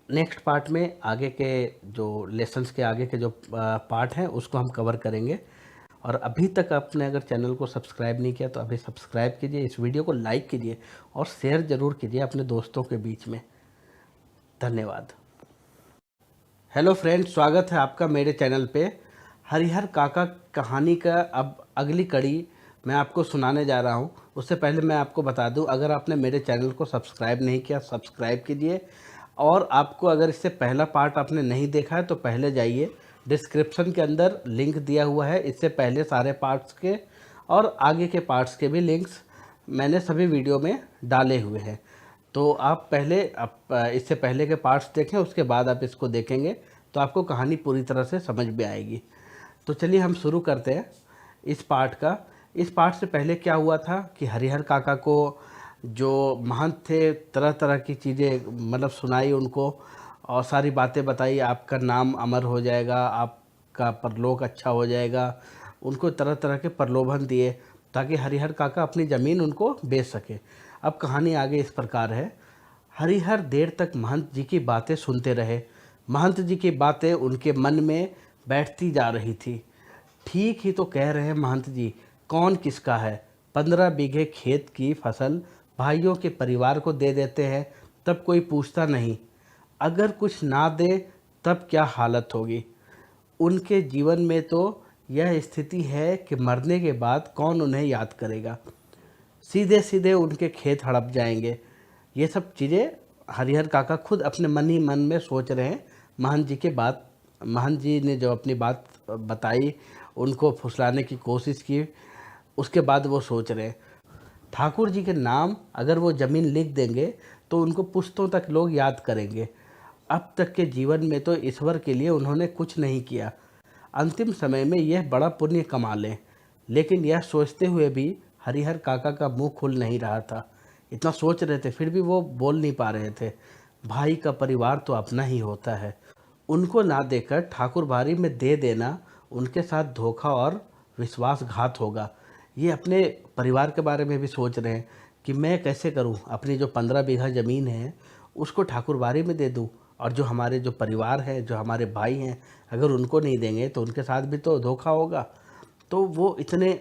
नेक्स्ट पार्ट में आगे के जो लेसन्स के आगे के जो पार्ट हैं उसको हम कवर करेंगे। और अभी तक आपने अगर चैनल को सब्सक्राइब नहीं किया तो अभी सब्सक्राइब कीजिए, इस वीडियो को लाइक कीजिए और शेयर ज़रूर कीजिए अपने दोस्तों के बीच में। धन्यवाद। हेलो फ्रेंड्स, स्वागत है आपका मेरे चैनल पे। हरिहर काका कहानी का अब अगली कड़ी मैं आपको सुनाने जा रहा हूँ। उससे पहले मैं आपको बता दूँ, अगर आपने मेरे चैनल को सब्सक्राइब नहीं किया सब्सक्राइब कीजिए। और आपको अगर इससे पहला पार्ट आपने नहीं देखा है तो पहले जाइए, डिस्क्रिप्शन के अंदर लिंक दिया हुआ है। इससे पहले सारे पार्ट्स के और आगे के पार्ट्स के भी लिंक्स मैंने सभी वीडियो में डाले हुए हैं। तो आप इससे पहले के पार्ट्स देखें, उसके बाद आप इसको देखेंगे तो आपको कहानी पूरी तरह से समझ में आएगी। तो चलिए हम शुरू करते हैं इस पार्ट का। इस पार्ट से पहले क्या हुआ था कि हरिहर काका को जो महंत थे तरह तरह की चीज़ें मतलब सुनाई उनको और सारी बातें बताई। आपका नाम अमर हो जाएगा, आपका परलोक अच्छा हो जाएगा। उनको तरह तरह के प्रलोभन दिए ताकि हरिहर काका अपनी ज़मीन उनको बेच सके। अब कहानी आगे इस प्रकार है। हरिहर देर तक महंत जी की बातें सुनते रहे। महंत जी की बातें उनके मन में बैठती जा रही थी। ठीक ही तो कह रहे महंत जी, कौन किसका है। 15 बीघे खेत की फसल भाइयों के परिवार को दे देते हैं तब कोई पूछता नहीं। अगर कुछ ना दे तब क्या हालत होगी। उनके जीवन में तो यह स्थिति है कि मरने के बाद कौन उन्हें याद करेगा। सीधे सीधे उनके खेत हड़प जाएंगे। ये सब चीज़ें हरिहर काका खुद अपने मन ही मन में सोच रहे हैं। महंत जी ने जो अपनी बात बताई, उनको फुसलाने की कोशिश की, उसके बाद वो सोच रहे हैं ठाकुर जी के नाम अगर वो ज़मीन लिख देंगे तो उनको पुश्तों तक लोग याद करेंगे। अब तक के जीवन में तो ईश्वर के लिए उन्होंने कुछ नहीं किया। अंतिम समय में यह बड़ा पुण्य कमा लें। लेकिन यह सोचते हुए भी हरिहर काका का मुंह खुल नहीं रहा था। इतना सोच रहे थे फिर भी वो बोल नहीं पा रहे थे। भाई का परिवार तो अपना ही होता है, उनको ना देकर ठाकुर बारी में दे देना उनके साथ धोखा और विश्वासघात होगा। ये अपने परिवार के बारे में भी सोच रहे हैं कि मैं कैसे करूं, अपनी जो 15 बीघा ज़मीन है उसको ठाकुर बारी में दे दूं, और जो हमारे जो परिवार है, जो हमारे भाई हैं, अगर उनको नहीं देंगे तो उनके साथ भी तो धोखा होगा। तो वो इतने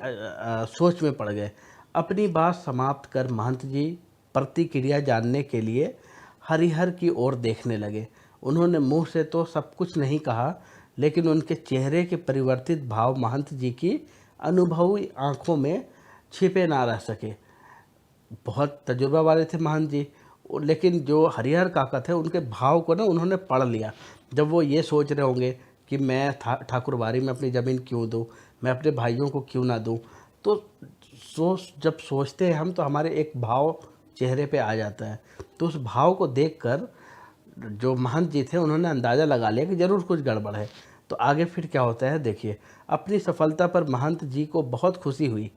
सोच में पड़ गए। अपनी बात समाप्त कर महंत जी प्रतिक्रिया जानने के लिए हरिहर की ओर देखने लगे। उन्होंने मुंह से तो सब कुछ नहीं कहा, लेकिन उनके चेहरे के परिवर्तित भाव महंत जी की अनुभवी आंखों में छिपे ना रह सके। बहुत तजुर्बा वाले थे महंत जी, लेकिन जो हरिहर काका थे उनके भाव को ना उन्होंने पढ़ लिया। जब वो ये सोच रहे होंगे कि मैं ठाकुरबाड़ी में अपनी ज़मीन क्यों दूँ, मैं अपने भाइयों को क्यों ना दूँ, तो जब सोचते हैं हम तो हमारे एक भाव चेहरे पे आ जाता है। तो उस भाव को देखकर जो महंत जी थे उन्होंने अंदाज़ा लगा लिया कि ज़रूर कुछ गड़बड़ है। तो आगे फिर क्या होता है देखिए। अपनी सफलता पर महंत जी को बहुत खुशी हुई।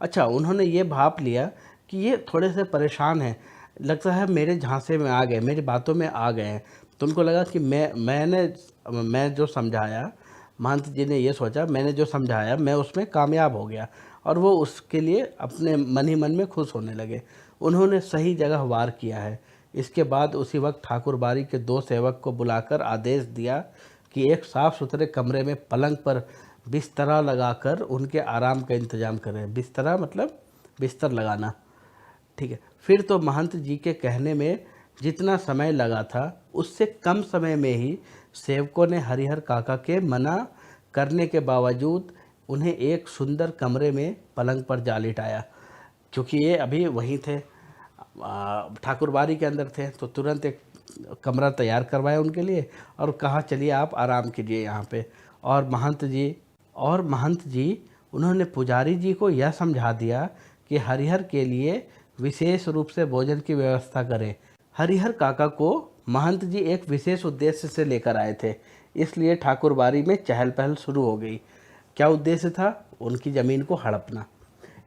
अच्छा, उन्होंने ये भाप लिया कि ये थोड़े से परेशान हैं, लगता है मेरे झांसे में आ गए, मेरी बातों में आ गए हैं। तो उनको लगा कि मैं जो समझाया, महंत जी ने ये सोचा मैंने जो समझाया मैं उसमें कामयाब हो गया, और वो उसके लिए अपने मन ही मन में खुश होने लगे। उन्होंने सही जगह वार किया है। इसके बाद उसी वक्त ठाकुर बारी के 2 सेवक को बुलाकर आदेश दिया कि एक साफ़ सुथरे कमरे में पलंग पर बिस्तरा लगाकर उनके आराम का इंतज़ाम करें। बिस्तरा मतलब बिस्तर लगाना, ठीक है। फिर तो महंत जी के कहने में जितना समय लगा था उससे कम समय में ही सेवकों ने हरिहर काका के मना करने के बावजूद उन्हें एक सुंदर कमरे में पलंग पर जा लिटाया। क्योंकि ये अभी वहीं थे, ठाकुरबाड़ी के अंदर थे, तो तुरंत एक कमरा तैयार करवाया उनके लिए और कहा चलिए आप आराम कीजिए यहाँ पे। और महंत जी उन्होंने पुजारी जी को यह समझा दिया कि हरिहर के लिए विशेष रूप से भोजन की व्यवस्था करें। हरिहर काका को महंत जी एक विशेष उद्देश्य से लेकर आए थे, इसलिए ठाकुरबाड़ी में चहल पहल शुरू हो गई। क्या उद्देश्य था? उनकी ज़मीन को हड़पना।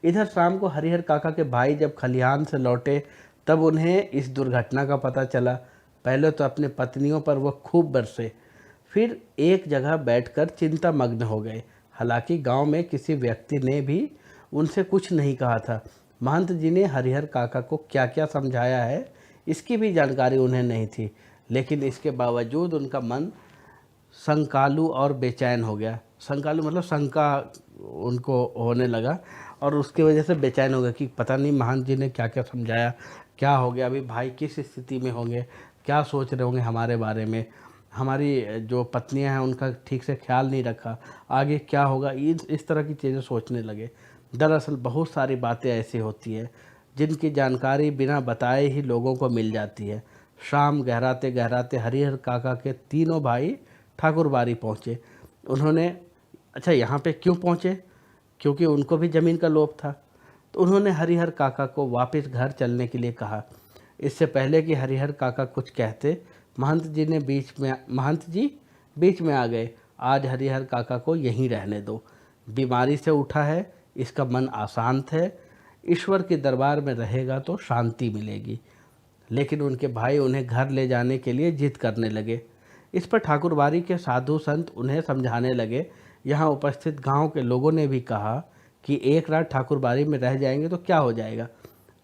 इधर शाम को हरिहर काका के भाई जब खलिहान से लौटे तब उन्हें इस दुर्घटना का पता चला। पहले तो अपने पत्नियों पर वह खूब बरसे, फिर एक जगह बैठकर चिंता मग्न हो गए। हालांकि गांव में किसी व्यक्ति ने भी उनसे कुछ नहीं कहा था। महंत जी ने हरिहर काका को क्या क्या समझाया है इसकी भी जानकारी उन्हें नहीं थी, लेकिन इसके बावजूद उनका मन संकालू और बेचैन हो गया। संकालू मतलब शंका उनको होने लगा, और उसकी वजह से बेचैन हो गया कि पता नहीं महंत जी ने क्या क्या समझाया, क्या हो गया, अभी भाई किस स्थिति में होंगे, क्या सोच रहे होंगे हमारे बारे में, हमारी जो पत्नियां हैं उनका ठीक से ख्याल नहीं रखा, आगे क्या होगा, इस तरह की चीज़ें सोचने लगे। दरअसल बहुत सारी बातें ऐसी होती है जिनकी जानकारी बिना बताए ही लोगों को मिल जाती है। शाम गहराते गहराते हरिहर काका के तीनों भाई ठाकुरबाड़ी पहुँचे। उन्होंने अच्छा यहाँ पे क्यों पहुँचे? क्योंकि उनको भी ज़मीन का लोभ था। तो उन्होंने हरिहर काका को वापस घर चलने के लिए कहा। इससे पहले कि हरिहर काका कुछ कहते, महंत जी बीच में आ गए। आज हरिहर काका को यहीं रहने दो, बीमारी से उठा है, इसका मन अशांत है, ईश्वर के दरबार में रहेगा तो शांति मिलेगी। लेकिन उनके भाई उन्हें घर ले जाने के लिए जिद करने लगे। इस पर ठाकुरबाड़ी के साधु संत उन्हें समझाने लगे। यहाँ उपस्थित गांव के लोगों ने भी कहा कि एक रात ठाकुरबाड़ी में रह जाएंगे तो क्या हो जाएगा।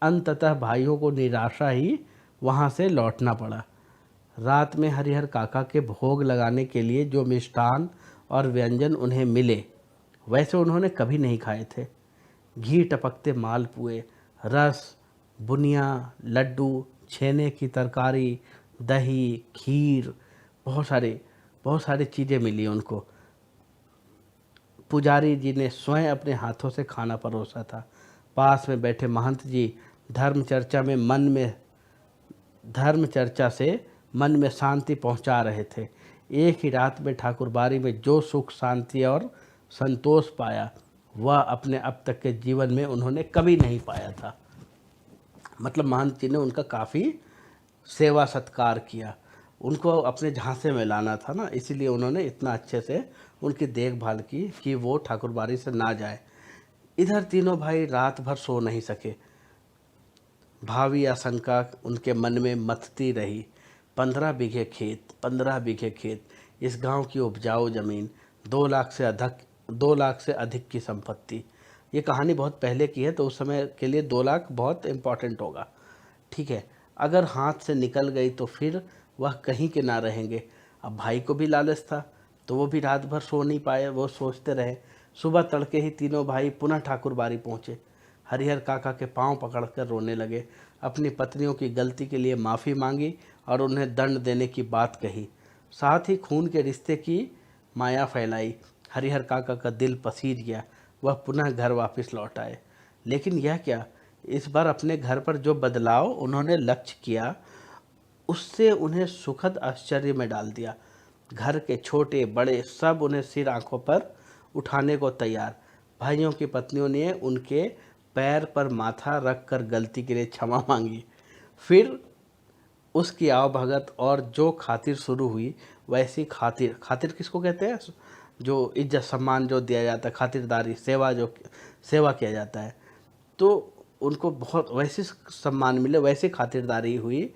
अंततः भाइयों को निराशा ही वहाँ से लौटना पड़ा। रात में हरिहर काका के भोग लगाने के लिए जो मिष्ठान और व्यंजन उन्हें मिले वैसे उन्होंने कभी नहीं खाए थे। घी टपकते मालपुए, रस, बुनिया, लड्डू, छेने की तरकारी, दही, खीर, बहुत सारी चीज़ें मिली उनको। पुजारी जी ने स्वयं अपने हाथों से खाना परोसा था। पास में बैठे महंत जी धर्म चर्चा से मन में शांति पहुंचा रहे थे। एक ही रात में ठाकुरबाड़ी में जो सुख, शांति और संतोष पाया वह अपने अब तक के जीवन में उन्होंने कभी नहीं पाया था। मतलब महंत जी ने उनका काफ़ी सेवा सत्कार किया, उनको अपने झांसे में लाना था ना, इसीलिए उन्होंने इतना अच्छे से उनकी देखभाल की कि वो ठाकुरबाड़ी से ना जाए। इधर तीनों भाई रात भर सो नहीं सके। भावी आशंका उनके मन में मथती रही। 15 बीघे खेत, इस गांव की उपजाऊ ज़मीन, 2 लाख से अधिक की संपत्ति। ये कहानी बहुत पहले की है, तो उस समय के लिए 2 लाख बहुत इम्पोर्टेंट होगा। ठीक है, अगर हाथ से निकल गई तो फिर वह कहीं के ना रहेंगे। अब भाई को भी लालच था, तो वो भी रात भर सो नहीं पाए, वो सोचते रहे। सुबह तड़के ही तीनों भाई पुनः ठाकुरबाड़ी पहुँचे। हरिहर काका के पांव पकड़कर रोने लगे, अपनी पत्नियों की गलती के लिए माफ़ी मांगी और उन्हें दंड देने की बात कही। साथ ही खून के रिश्ते की माया फैलाई। हरिहर काका का दिल पसीज गया, वह पुनः घर वापस लौट आए। लेकिन यह क्या, इस बार अपने घर पर जो बदलाव उन्होंने लक्ष्य किया, उससे उन्हें सुखद आश्चर्य में डाल दिया। घर के छोटे बड़े सब उन्हें सिर आंखों पर उठाने को तैयार। भाइयों की पत्नियों ने उनके पैर पर माथा रख कर गलती के लिए क्षमा मांगी। फिर उसकी आवभगत और जो खातिर शुरू हुई, वैसी खातिर, खातिर किसको कहते हैं, जो इज्जत सम्मान जो दिया जाता है, खातिरदारी, सेवा किया जाता है, तो उनको बहुत वैसे सम्मान मिले, वैसी खातिरदारी हुई।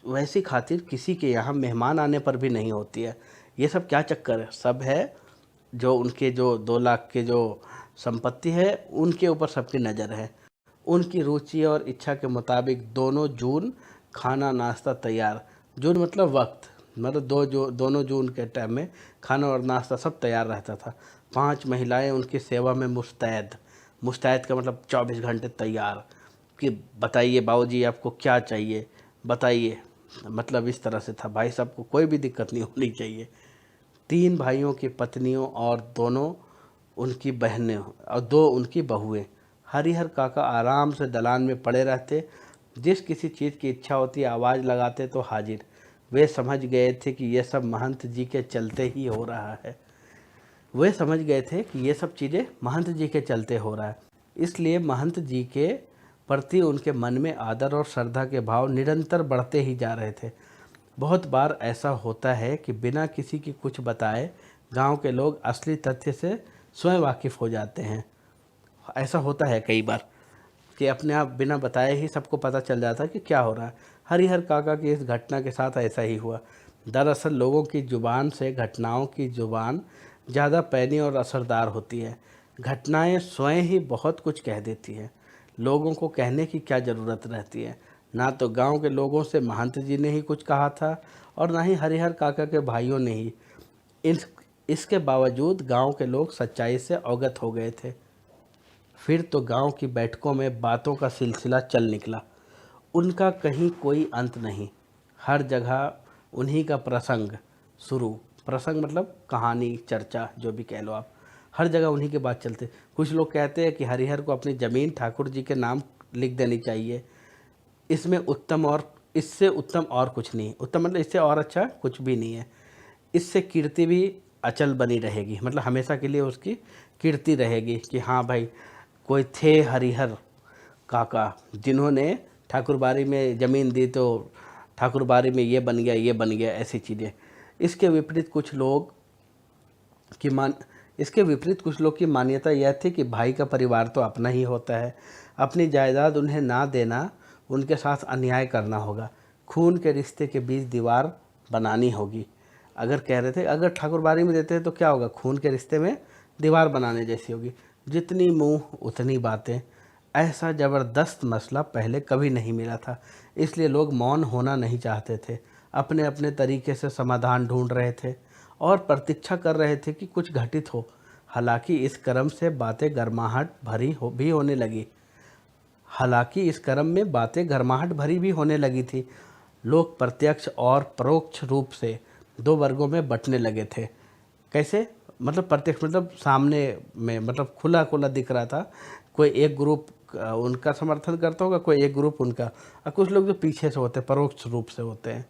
वैसी खातिर किसी के यहाँ मेहमान आने पर भी नहीं होती है। ये सब क्या चक्कर है, सब है जो उनके जो 2 लाख के जो संपत्ति है, उनके ऊपर सबकी नज़र है। उनकी रुचि और इच्छा के मुताबिक दोनों खाना नाश्ता तैयार। जून मतलब वक्त, मतलब दोनों जून के टाइम में खाना और नाश्ता सब तैयार रहता था। 5 महिलाएं उनकी सेवा में मुस्तैद। मुस्तैद का मतलब 24 घंटे तैयार, कि बताइए बाबूजी आपको क्या चाहिए, बताइए, मतलब इस तरह से था। भाई साहब को कोई भी दिक्कत नहीं होनी चाहिए। 3 भाइयों की पत्नियों और दोनों उनकी बहनें और 2 उनकी बहुएं। हरिहर काका आराम से दलान में पड़े रहते। जिस किसी चीज़ की इच्छा होती आवाज़ लगाते तो हाजिर। वे समझ गए थे कि ये सब महंत जी के चलते ही हो रहा है। वे समझ गए थे कि ये सब चीज़ें महंत जी के चलते हो रहा है, इसलिए महंत जी के प्रति उनके मन में आदर और श्रद्धा के भाव निरंतर बढ़ते ही जा रहे थे। बहुत बार ऐसा होता है कि बिना किसी की कुछ बताए गांव के लोग असली तथ्य से स्वयं वाकिफ़ हो जाते हैं। ऐसा होता है कई बार कि अपने आप बिना बताए ही सबको पता चल जाता है कि क्या हो रहा है। हरिहर काका की इस घटना के साथ ऐसा ही हुआ। दरअसल लोगों की ज़ुबान से घटनाओं की ज़ुबान ज़्यादा पैनी और असरदार होती है। घटनाएं स्वयं ही बहुत कुछ कह देती हैं, लोगों को कहने की क्या ज़रूरत रहती है। ना तो गांव के लोगों से महंत जी ने ही कुछ कहा था और ना ही हरिहर काका के भाइयों ने ही। इसके बावजूद गांव के लोग सच्चाई से अवगत हो गए थे। फिर तो गांव की बैठकों में बातों का सिलसिला चल निकला। उनका कहीं कोई अंत नहीं। हर जगह उन्हीं का प्रसंग शुरू। प्रसंग मतलब कहानी, चर्चा, जो भी कह लो आप। हर जगह उन्हीं के बात चलते। कुछ लोग कहते हैं कि हरिहर को अपनी ज़मीन ठाकुर जी के नाम लिख देनी चाहिए। इसमें उत्तम और इससे उत्तम और कुछ नहीं। उत्तम मतलब इससे और अच्छा कुछ भी नहीं है। इससे कीर्ति भी अचल बनी रहेगी, मतलब हमेशा के लिए उसकी कीर्ति रहेगी कि हाँ भाई, कोई थे हरिहर काका जिन्होंने ठाकुरबाड़ी में ज़मीन दी तो ठाकुरबाड़ी में ये बन गया, ये बन गया, ऐसी चीज़ें। इसके विपरीत कुछ लोग की मान इसके विपरीत कुछ लोग की मान्यता यह थी कि भाई का परिवार तो अपना ही होता है, अपनी जायदाद उन्हें ना देना उनके साथ अन्याय करना होगा, खून के रिश्ते के बीच दीवार बनानी होगी। अगर कह रहे थे अगर ठाकुरबाड़ी में देते हैं तो क्या होगा, खून के रिश्ते में दीवार बनाने जैसी होगी। जितनी मुंह उतनी बातें। ऐसा ज़बरदस्त मसला पहले कभी नहीं मिला था, इसलिए लोग मौन होना नहीं चाहते थे, अपने अपने तरीके से समाधान ढूंढ रहे थे और प्रतीक्षा कर रहे थे कि कुछ घटित हो। हालांकि इस क्रम से बातें गर्माहट भरी भी होने लगी। हालांकि इस क्रम में बातें गर्माहट भरी भी होने लगी थी। लोग प्रत्यक्ष और परोक्ष रूप से 2 वर्गों में बंटने लगे थे। कैसे, मतलब प्रत्यक्ष मतलब सामने में, मतलब खुला खुला दिख रहा था। कोई एक ग्रुप उनका समर्थन करता होगा, कोई एक ग्रुप उनका, और कुछ लोग जो पीछे से होते हैं, परोक्ष रूप से होते हैं।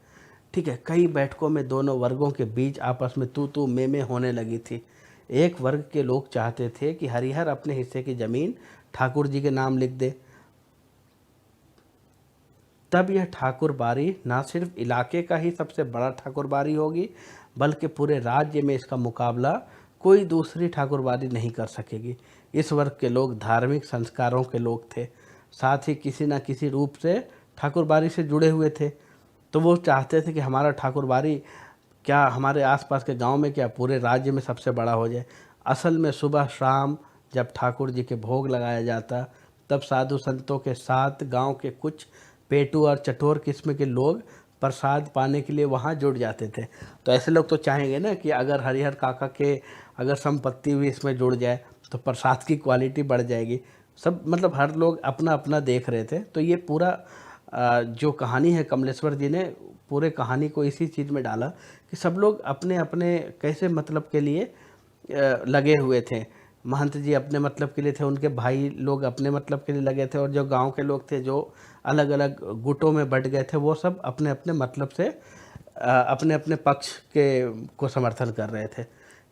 ठीक है, कई बैठकों में दोनों वर्गों के बीच आपस में तू मैं होने लगी थी। एक वर्ग के लोग चाहते थे कि हरिहर अपने हिस्से की ज़मीन ठाकुर जी के नाम लिख दे। तब यह ठाकुरबाड़ी ना सिर्फ इलाके का ही सबसे बड़ा ठाकुरबाड़ी होगी, बल्कि पूरे राज्य में इसका मुकाबला कोई दूसरी ठाकुरबाड़ी नहीं कर सकेगी। इस वर्ग के लोग धार्मिक संस्कारों के लोग थे, साथ ही किसी न किसी रूप से ठाकुरबाड़ी से जुड़े हुए थे। तो वो चाहते थे कि हमारा ठाकुरबाड़ी क्या हमारे आसपास के गांव में क्या पूरे राज्य में सबसे बड़ा हो जाए। असल में सुबह शाम जब ठाकुर जी के भोग लगाया जाता, तब साधु संतों के साथ गांव के कुछ पेटू और चटोर किस्म के लोग प्रसाद पाने के लिए वहां जुट जाते थे। तो ऐसे लोग तो चाहेंगे ना कि अगर हरिहर काका के अगर संपत्ति भी इसमें जुड़ जाए तो प्रसाद की क्वालिटी बढ़ जाएगी। सब मतलब हर लोग अपना अपना देख रहे थे। तो ये पूरा जो कहानी है, कमलेश्वर जी ने पूरे कहानी को इसी चीज़ में डाला कि सब लोग अपने अपने कैसे मतलब के लिए लगे हुए थे। महंत जी अपने मतलब के लिए थे, उनके भाई लोग अपने मतलब के लिए लगे थे, और जो गांव के लोग थे जो अलग अलग गुटों में बट गए थे, वो सब अपने अपने मतलब से अपने अपने पक्ष के को समर्थन कर रहे थे।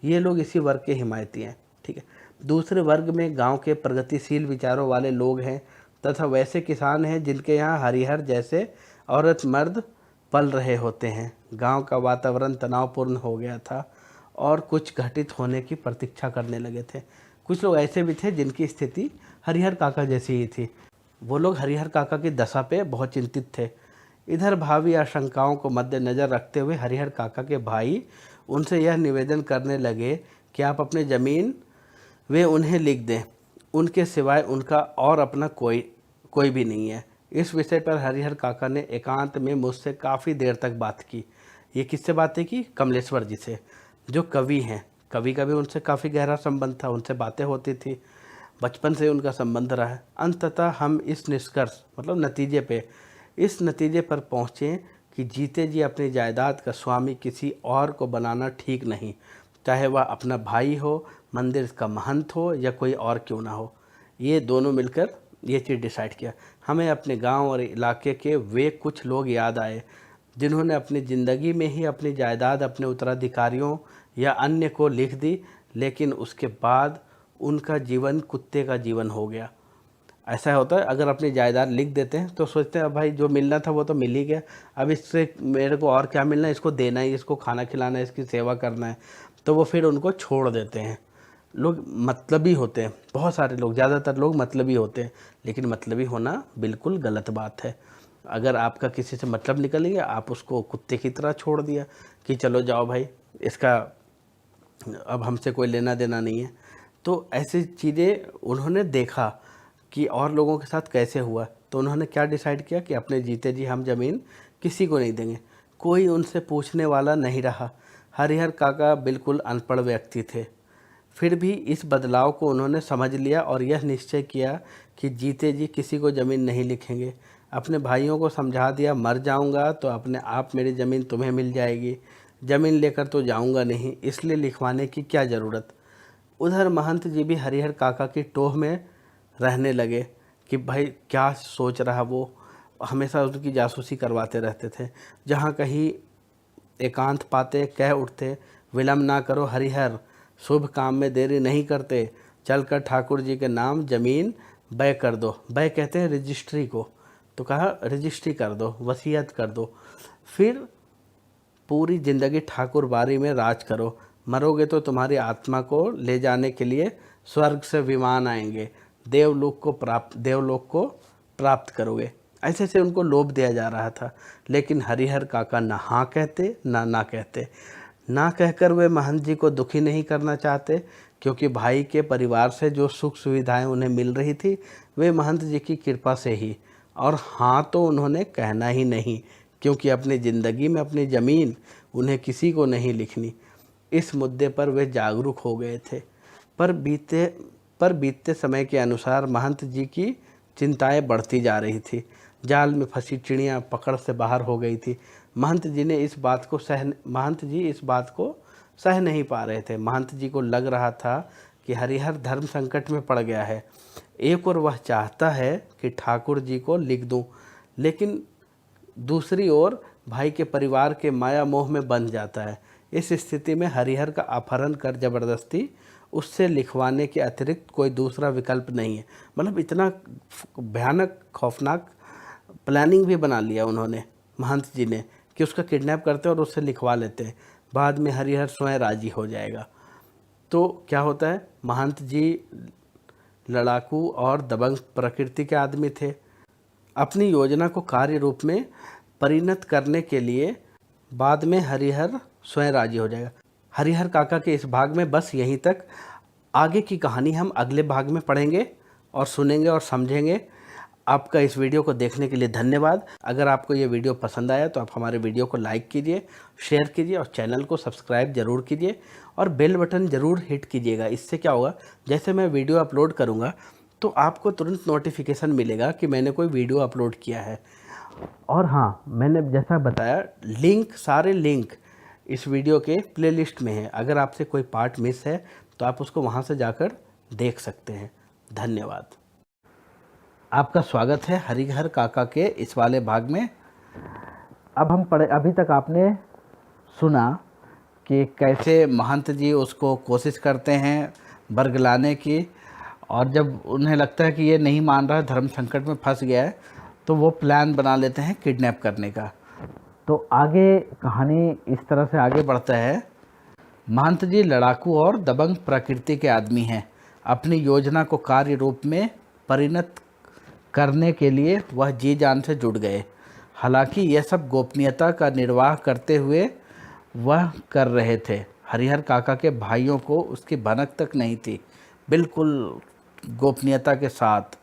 ये लोग इसी वर्ग के हिमायती हैं। ठीक है। दूसरे वर्ग में गांव के प्रगतिशील विचारों वाले लोग हैं तथा वैसे किसान हैं जिनके यहाँ हरिहर जैसे औरत मर्द पल रहे होते हैं। गांव का वातावरण तनावपूर्ण हो गया था और कुछ घटित होने की प्रतीक्षा करने लगे थे। कुछ लोग ऐसे भी थे जिनकी स्थिति हरिहर काका जैसी ही थी। वो लोग हरिहर काका की दशा पे बहुत चिंतित थे। इधर भावी आशंकाओं को मद्देनज़र रखते हुए हरिहर काका के भाई उनसे यह निवेदन करने लगे कि आप अपनी ज़मीन वे उन्हें लिख दें, उनके सिवाय उनका और अपना कोई भी नहीं है। इस विषय पर हरिहर काका ने एकांत में मुझसे काफ़ी देर तक बात की। ये किससे बातें की? कमलेश्वर जी से, जो कवि हैं। कवि का भी उनसे काफ़ी गहरा संबंध था, उनसे बातें होती थी, बचपन से उनका संबंध रहा है। अंततः हम इस निष्कर्ष मतलब इस नतीजे पर पहुँचे कि जीते जी अपनी जायदाद का स्वामी किसी और को बनाना ठीक नहीं, चाहे वह अपना भाई हो, मंदिर का महंत हो या कोई और क्यों ना हो। ये दोनों मिलकर ये चीज़ डिसाइड किया। हमें अपने गांव और इलाके के वे कुछ लोग याद आए जिन्होंने अपनी ज़िंदगी में ही अपनी जायदाद अपने उत्तराधिकारियों या अन्य को लिख दी, लेकिन उसके बाद उनका जीवन कुत्ते का जीवन हो गया। ऐसा होता है, अगर अपनी जायदाद लिख देते हैं तो सोचते हैं भाई जो मिलना था वो तो मिल ही गया, अब इससे मेरे को और क्या मिलना है, इसको देना है, इसको खाना खिलाना है, इसकी सेवा करना है, तो वो फिर उनको छोड़ देते हैं। लोग मतलबी होते हैं, बहुत सारे लोग, ज़्यादातर लोग मतलबी होते हैं, लेकिन मतलबी होना बिल्कुल गलत बात है। अगर आपका किसी से मतलब निकल गया, आप उसको कुत्ते की तरह छोड़ दिया कि चलो जाओ भाई, इसका अब हमसे कोई लेना देना नहीं है। तो ऐसी चीज़ें उन्होंने देखा कि और लोगों के साथ कैसे हुआ, तो उन्होंने क्या डिसाइड किया कि अपने जीते जी हम ज़मीन किसी को नहीं देंगे। कोई उनसे पूछने वाला नहीं रहा। हरिहर काका बिल्कुल अनपढ़ व्यक्ति थे, फिर भी इस बदलाव को उन्होंने समझ लिया और यह निश्चय किया कि जीते जी किसी को ज़मीन नहीं लिखेंगे। अपने भाइयों को समझा दिया, मर जाऊंगा तो अपने आप मेरी ज़मीन तुम्हें मिल जाएगी, ज़मीन लेकर तो जाऊंगा नहीं, इसलिए लिखवाने की क्या ज़रूरत। उधर महंत जी भी हरिहर काका की टोह में रहने लगे कि भाई क्या सोच रहा वो, हमेशा उसकी जासूसी करवाते रहते थे। जहाँ कहीं एकांत पाते कह उठते, विलम्ब ना करो हरिहर, शुभ काम में देरी नहीं करते, चलकर ठाकुर जी के नाम ज़मीन बै कर दो। बै कहते हैं रजिस्ट्री को, तो कहा रजिस्ट्री कर दो, वसीयत कर दो, फिर पूरी ज़िंदगी ठाकुर बारी में राज करो। मरोगे तो तुम्हारी आत्मा को ले जाने के लिए स्वर्ग से विमान आएंगे, देवलोक को प्राप्त करोगे। ऐसे से उनको लोभ दिया जा रहा था, लेकिन हरिहर काका ना हाँ कहते ना कहते। ना कहकर वे महंत जी को दुखी नहीं करना चाहते, क्योंकि भाई के परिवार से जो सुख सुविधाएं उन्हें मिल रही थी वे महंत जी की कृपा से ही, और हाँ तो उन्होंने कहना ही नहीं, क्योंकि अपनी ज़िंदगी में अपनी ज़मीन उन्हें किसी को नहीं लिखनी। इस मुद्दे पर वे जागरूक हो गए थे। पर बीतते समय के अनुसार महंत जी की चिंताएं बढ़ती जा रही थी। जाल में फंसी चिड़ियाँ पकड़ से बाहर हो गई थी। महंत जी इस बात को सह नहीं पा रहे थे। महंत जी को लग रहा था कि हरिहर धर्म संकट में पड़ गया है। एक और वह चाहता है कि ठाकुर जी को लिख दूं, लेकिन दूसरी ओर भाई के परिवार के माया मोह में बंध जाता है। इस स्थिति में हरिहर का अपहरण कर जबरदस्ती उससे लिखवाने के अतिरिक्त कोई दूसरा विकल्प नहीं है। मतलब इतना भयानक खौफनाक प्लानिंग भी बना लिया उन्होंने, महंत जी ने, कि उसका किडनैप करते और उससे लिखवा लेते हैं, बाद में हरिहर स्वयं राजी हो जाएगा। तो क्या होता है, महंत जी लड़ाकू और दबंग प्रकृति के आदमी थे। अपनी योजना को कार्य रूप में परिणत करने के लिए बाद में हरिहर स्वयं राजी हो जाएगा। हरिहर काका के इस भाग में बस यहीं तक। आगे की कहानी हम अगले भाग में पढ़ेंगे और सुनेंगे और समझेंगे। आपका इस वीडियो को देखने के लिए धन्यवाद। अगर आपको ये वीडियो पसंद आया तो आप हमारे वीडियो को लाइक कीजिए, शेयर कीजिए और चैनल को सब्सक्राइब ज़रूर कीजिए और बेल बटन ज़रूर हिट कीजिएगा। इससे क्या होगा, जैसे मैं वीडियो अपलोड करूँगा तो आपको तुरंत नोटिफिकेशन मिलेगा कि मैंने कोई वीडियो अपलोड किया है। और हाँ, मैंने जैसा बताया, सारे लिंक इस वीडियो के प्लेलिस्ट में है। अगर आपसे कोई पार्ट मिस है तो आप उसको वहाँ से जाकर देख सकते हैं। धन्यवाद। आपका स्वागत है हरिहर काका के इस वाले भाग में। अब हम अभी तक आपने सुना कि कैसे महंत जी उसको कोशिश करते हैं बरगलाने की, और जब उन्हें लगता है कि ये नहीं मान रहा है, धर्म संकट में फंस गया है, तो वो प्लान बना लेते हैं किडनैप करने का। तो आगे कहानी इस तरह से आगे बढ़ता है। महंत जी लड़ाकू और दबंग प्रकृति के आदमी हैं। अपनी योजना को कार्य रूप में परिणत करने के लिए वह जी जान से जुट गए। हालांकि यह सब गोपनीयता का निर्वाह करते हुए वह कर रहे थे। हरिहर काका के भाइयों को उसकी भनक तक नहीं थी। बिल्कुल गोपनीयता के साथ,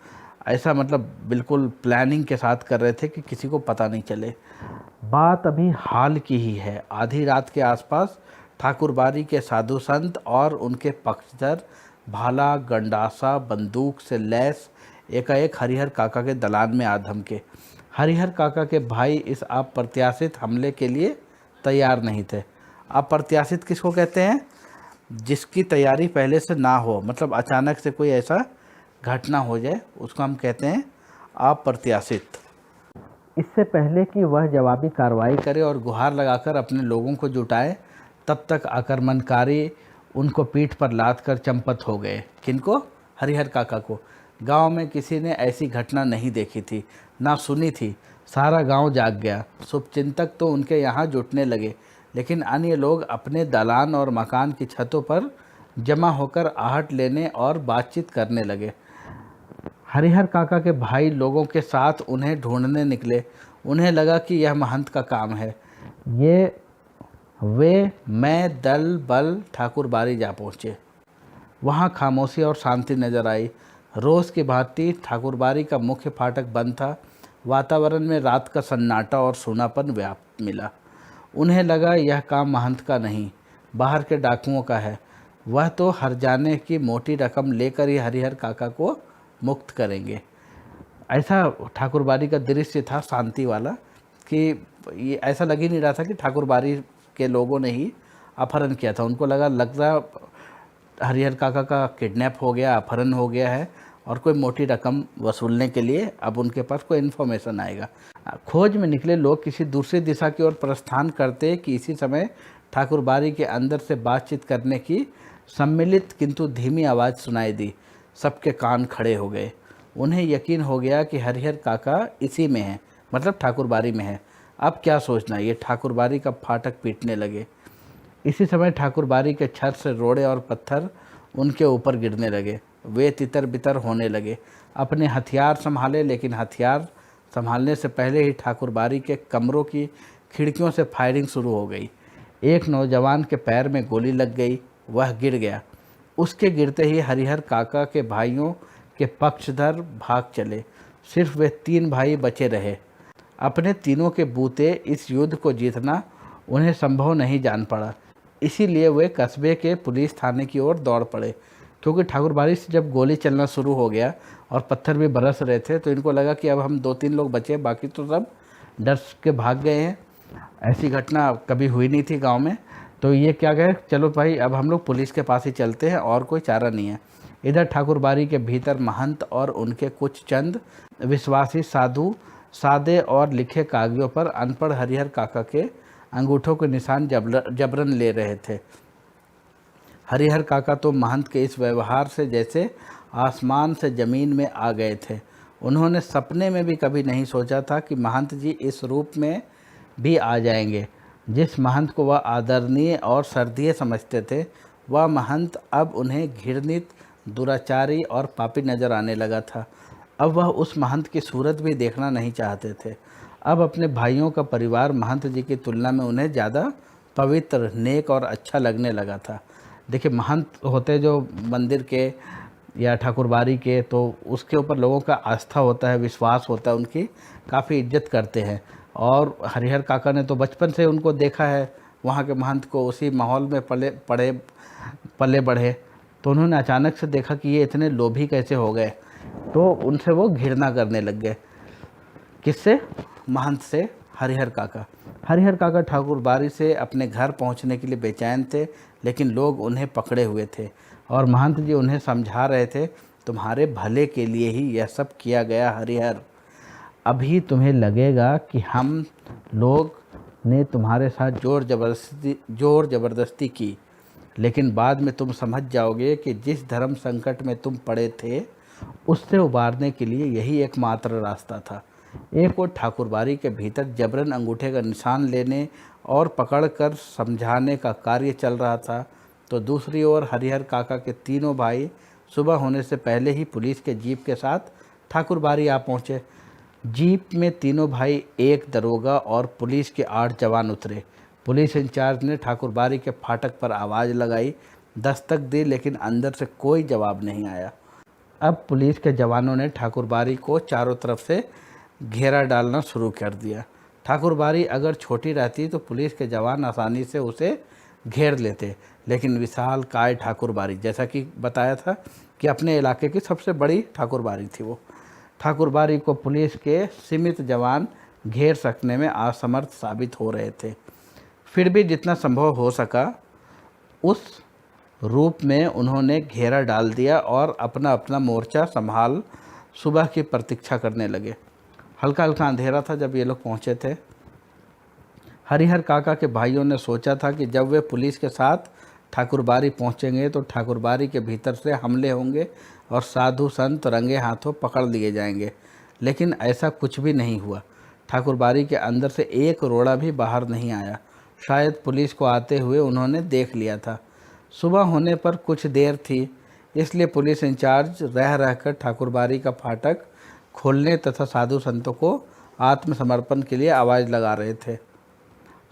ऐसा मतलब बिल्कुल प्लानिंग के साथ कर रहे थे कि किसी को पता नहीं चले। बात अभी हाल की ही है। आधी रात के आसपास ठाकुरबाड़ी के साधु संत और उनके पक्षधर भाला गंडासा बंदूक से लैस एकाएक हरिहर काका के दलान में आ धमके। हरिहर काका के भाई इस अप्रत्याशित हमले के लिए तैयार नहीं थे। अप्रत्याशित किसको कहते हैं? जिसकी तैयारी पहले से ना हो, मतलब अचानक से कोई ऐसा घटना हो जाए, उसको हम कहते हैं अप्रत्याशित। इससे पहले कि वह जवाबी कार्रवाई करे और गुहार लगाकर अपने लोगों को जुटाए, तब तक आक्रमणकारी उनको पीठ पर लाद कर चंपत हो गए। किनको? हरिहर काका को। गांव में किसी ने ऐसी घटना नहीं देखी थी, ना सुनी थी। सारा गांव जाग गया। शुभचिंतक तो उनके यहाँ जुटने लगे, लेकिन अन्य लोग अपने दालान और मकान की छतों पर जमा होकर आहट लेने और बातचीत करने लगे। हरिहर काका के भाई लोगों के साथ उन्हें ढूंढने निकले। उन्हें लगा कि यह महंत का काम है। मैं दल बल ठाकुरबाड़ी जा पहुँचे। वहाँ खामोशी और शांति नजर आई। रोज़ की भांति ठाकुरबाड़ी का मुख्य फाटक बंद था। वातावरण में रात का सन्नाटा और सूनापन व्याप्त मिला। उन्हें लगा यह काम महंत का नहीं, बाहर के डाकुओं का है। वह तो हरजाने की मोटी रकम लेकर ही हरिहर काका को मुक्त करेंगे। ऐसा ठाकुरबाड़ी का दृश्य था, शांति वाला, कि ये ऐसा लग ही नहीं रहा था कि ठाकुरबाड़ी के लोगों ने ही अपहरण किया था। उनको लग रहा हरिहर काका का किडनैप हो गया, अपहरण हो गया है और कोई मोटी रकम वसूलने के लिए अब उनके पास कोई इन्फॉर्मेशन आएगा। खोज में निकले लोग किसी दूसरी दिशा की ओर प्रस्थान करते कि इसी समय ठाकुरबाड़ी के अंदर से बातचीत करने की सम्मिलित किंतु धीमी आवाज़ सुनाई दी। सबके कान खड़े हो गए। उन्हें यकीन हो गया कि हरिहर काका इसी में है, मतलब ठाकुरबाड़ी में है। अब क्या सोचना, ये ठाकुरबाड़ी का फाटक पीटने लगे। इसी समय ठाकुरबाड़ी के छत से रोड़े और पत्थर उनके ऊपर गिरने लगे। वे तितर बितर होने लगे। अपने हथियार संभाले, लेकिन हथियार संभालने से पहले ही ठाकुरबाड़ी के कमरों की खिड़कियों से फायरिंग शुरू हो गई। एक नौजवान के पैर में गोली लग गई, वह गिर गया। उसके गिरते ही हरिहर काका के भाइयों के पक्षधर भाग चले। सिर्फ वे 3 भाई बचे रहे। अपने तीनों के बूते इस युद्ध को जीतना उन्हें संभव नहीं जान पड़ा। इसीलिए वे कस्बे के पुलिस थाने की ओर दौड़ पड़े। क्योंकि ठाकुरबाड़ी से जब गोली चलना शुरू हो गया और पत्थर भी बरस रहे थे, तो इनको लगा कि अब हम 2-3 लोग बचे, बाकी तो सब डर के भाग गए हैं। ऐसी घटना कभी हुई नहीं थी गांव में। तो ये क्या गए, चलो भाई अब हम लोग पुलिस के पास ही चलते हैं, और कोई चारा नहीं है। इधर ठाकुरबाड़ी के भीतर महंत और उनके कुछ चंद विश्वासी साधु सादे और लिखे कागजों पर अनपढ़ हरिहर काका के अंगूठों के निशान जबरन ले रहे थे। हरिहर काका तो महंत के इस व्यवहार से जैसे आसमान से ज़मीन में आ गए थे। उन्होंने सपने में भी कभी नहीं सोचा था कि महंत जी इस रूप में भी आ जाएंगे। जिस महंत को वह आदरणीय और श्रद्धेय समझते थे, वह महंत अब उन्हें घृणित, दुराचारी और पापी नजर आने लगा था। अब वह उस महंत की सूरत भी देखना नहीं चाहते थे। अब अपने भाइयों का परिवार महंत जी की तुलना में उन्हें ज़्यादा पवित्र, नेक और अच्छा लगने लगा था। देखिए, महंत होते जो मंदिर के या ठाकुरबाड़ी के, तो उसके ऊपर लोगों का आस्था होता है, विश्वास होता है, उनकी काफ़ी इज्जत करते हैं। और हरिहर काका ने तो बचपन से उनको देखा है, वहाँ के महंत को, उसी माहौल में पले बढ़े। तो उन्होंने अचानक से देखा कि ये इतने लोभी कैसे हो गए, तो उनसे वो घृणा करने लग गए। किससे? महंत से, हरिहर काका। हरिहर काका ठाकुरबाड़ी से अपने घर पहुंचने के लिए बेचैन थे, लेकिन लोग उन्हें पकड़े हुए थे और महंत जी उन्हें समझा रहे थे, तुम्हारे भले के लिए ही यह सब किया गया हरिहर। अभी तुम्हें लगेगा कि हम लोग ने तुम्हारे साथ जोर ज़बरदस्ती की, लेकिन बाद में तुम समझ जाओगे कि जिस धर्म संकट में तुम पड़े थे, उससे उबारने के लिए यही एकमात्र रास्ता था। एक और ठाकुरबाड़ी के भीतर जबरन अंगूठे का निशान लेने और पकड़कर समझाने का कार्य चल रहा था, तो दूसरी ओर हरिहर काका के तीनों भाई सुबह होने से पहले ही पुलिस के जीप के साथ ठाकुरबाड़ी आ पहुँचे। जीप में तीनों भाई, एक दरोगा और पुलिस के 8 जवान उतरे। पुलिस इंचार्ज ने ठाकुरबाड़ी के फाटक पर आवाज़ लगाई, दस्तक दी, लेकिन अंदर से कोई जवाब नहीं आया। अब पुलिस के जवानों ने ठाकुरबाड़ी को चारों तरफ से घेरा डालना शुरू कर दिया। ठाकुरबाड़ी अगर छोटी रहती तो पुलिस के जवान आसानी से उसे घेर लेते, लेकिन विशाल काय ठाकुरबाड़ी, जैसा कि बताया था कि अपने इलाके की सबसे बड़ी ठाकुरबाड़ी थी वो। ठाकुरबाड़ी को पुलिस के सीमित जवान घेर सकने में असमर्थ साबित हो रहे थे। फिर भी जितना संभव हो सका उस रूप में उन्होंने घेरा डाल दिया और अपना अपना मोर्चा संभाल सुबह की प्रतीक्षा करने लगे। हल्का हल्का अंधेरा था जब ये लोग पहुँचे थे। हरिहर काका के भाइयों ने सोचा था कि जब वे पुलिस के साथ ठाकुरबाड़ी पहुँचेंगे तो ठाकुरबाड़ी के भीतर से हमले होंगे और साधु संत रंगे हाथों पकड़ लिए जाएंगे, लेकिन ऐसा कुछ भी नहीं हुआ। ठाकुरबाड़ी के अंदर से एक रोड़ा भी बाहर नहीं आया। शायद पुलिस को आते हुए उन्होंने देख लिया था। सुबह होने पर कुछ देर थी, इसलिए पुलिस इंचार्ज रह रहकर ठाकुरबाड़ी का फाटक खोलने तथा साधु संतों को आत्मसमर्पण के लिए आवाज़ लगा रहे थे।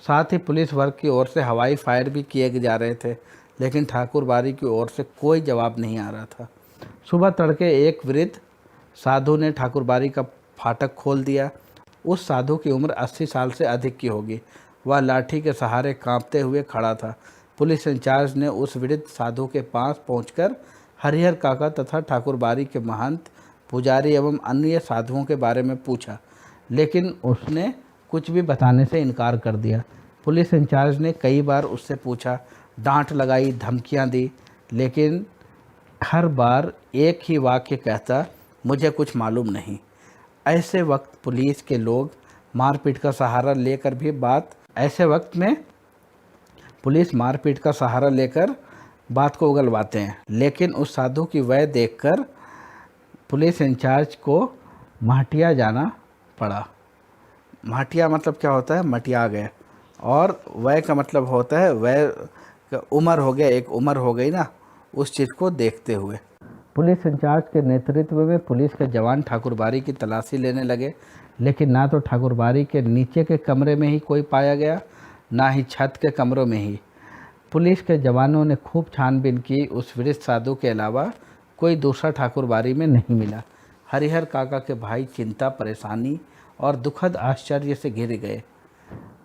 साथ ही पुलिस वर्ग की ओर से हवाई फायर भी किए जा रहे थे, लेकिन ठाकुरबाड़ी की ओर से कोई जवाब नहीं आ रहा था। सुबह तड़के एक वृद्ध साधु ने ठाकुरबाड़ी का फाटक खोल दिया। उस साधु की उम्र 80 साल से अधिक की होगी। वह लाठी के सहारे कांपते हुए खड़ा था। पुलिस इंचार्ज ने उस वृद्ध साधु के पास पहुंचकर हरिहर काका तथा ठाकुरबाड़ी के महंत, पुजारी एवं अन्य साधुओं के बारे में पूछा, लेकिन उसने कुछ भी बताने से इनकार कर दिया। पुलिस इंचार्ज ने कई बार उससे पूछा, डांट लगाई, धमकियां दी, लेकिन हर बार एक ही वाक्य कहता, मुझे कुछ मालूम नहीं। ऐसे वक्त पुलिस के लोग मारपीट का सहारा लेकर भी बात को उगलवाते हैं, लेकिन उस साधु की वय देखकर पुलिस इंचार्ज को महटिया जाना पड़ा। महटिया मतलब क्या होता है? मटिया गए। और वय का मतलब होता है वय, उम्र हो गया, एक उम्र हो गई ना, उस चीज़ को देखते हुए। पुलिस इंचार्ज के नेतृत्व में पुलिस के जवान ठाकुरबाड़ी की तलाशी लेने लगे, लेकिन ना तो ठाकुरबाड़ी के नीचे के कमरे में ही कोई पाया गया, ना ही छत के कमरों में ही। पुलिस के जवानों ने खूब छानबीन की, उस वृद्ध साधु के अलावा कोई दूसरा ठाकुरबाड़ी में नहीं मिला। हरिहर काका के भाई चिंता, परेशानी और दुखद आश्चर्य से घिर गए।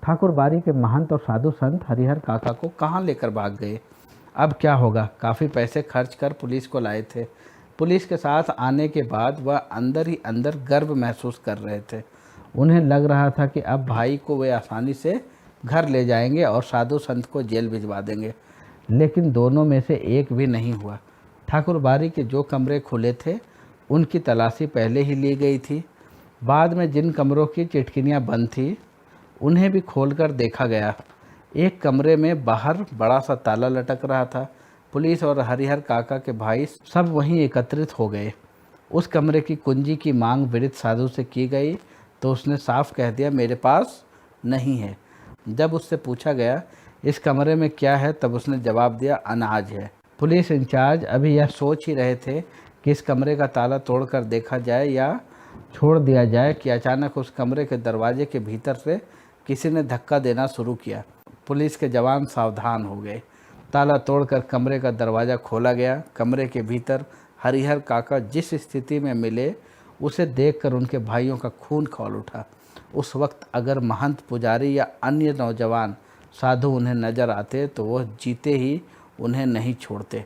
ठाकुरबाड़ी के महंत और साधु संत हरिहर काका को कहाँ लेकर भाग गए? अब क्या होगा? काफ़ी पैसे खर्च कर पुलिस को लाए थे। पुलिस के साथ आने के बाद वह अंदर ही अंदर गर्व महसूस कर रहे थे। उन्हें लग रहा था कि अब भाई को वे आसानी से घर ले जाएंगे और साधु संत को जेल भिजवा देंगे, लेकिन दोनों में से एक भी नहीं हुआ। ठाकुरबाड़ी के जो कमरे खुले थे उनकी तलाशी पहले ही ली गई थी। बाद में जिन कमरों की चिटकिनियाँ बंद थी उन्हें भी खोलकर देखा गया। एक कमरे में बाहर बड़ा सा ताला लटक रहा था। पुलिस और हरिहर काका के भाई सब वहीं एकत्रित हो गए। उस कमरे की कुंजी की मांग वृद्ध साधु से की गई तो उसने साफ कह दिया, मेरे पास नहीं है। जब उससे पूछा गया इस कमरे में क्या है, तब उसने जवाब दिया अनाज है। पुलिस इंचार्ज अभी यह सोच ही रहे थे कि इस कमरे का ताला तोड़कर देखा जाए या छोड़ दिया जाए कि अचानक उस कमरे के दरवाजे के भीतर से किसी ने धक्का देना शुरू किया। पुलिस के जवान सावधान हो गए। ताला तोड़कर कमरे का दरवाज़ा खोला गया। कमरे के भीतर हरिहर काका जिस स्थिति में मिले उसे देखकर उनके भाइयों का खून खौल उठा। उस वक्त अगर महंत, पुजारी या अन्य नौजवान साधु उन्हें नजर आते तो वह जीते ही उन्हें नहीं छोड़ते।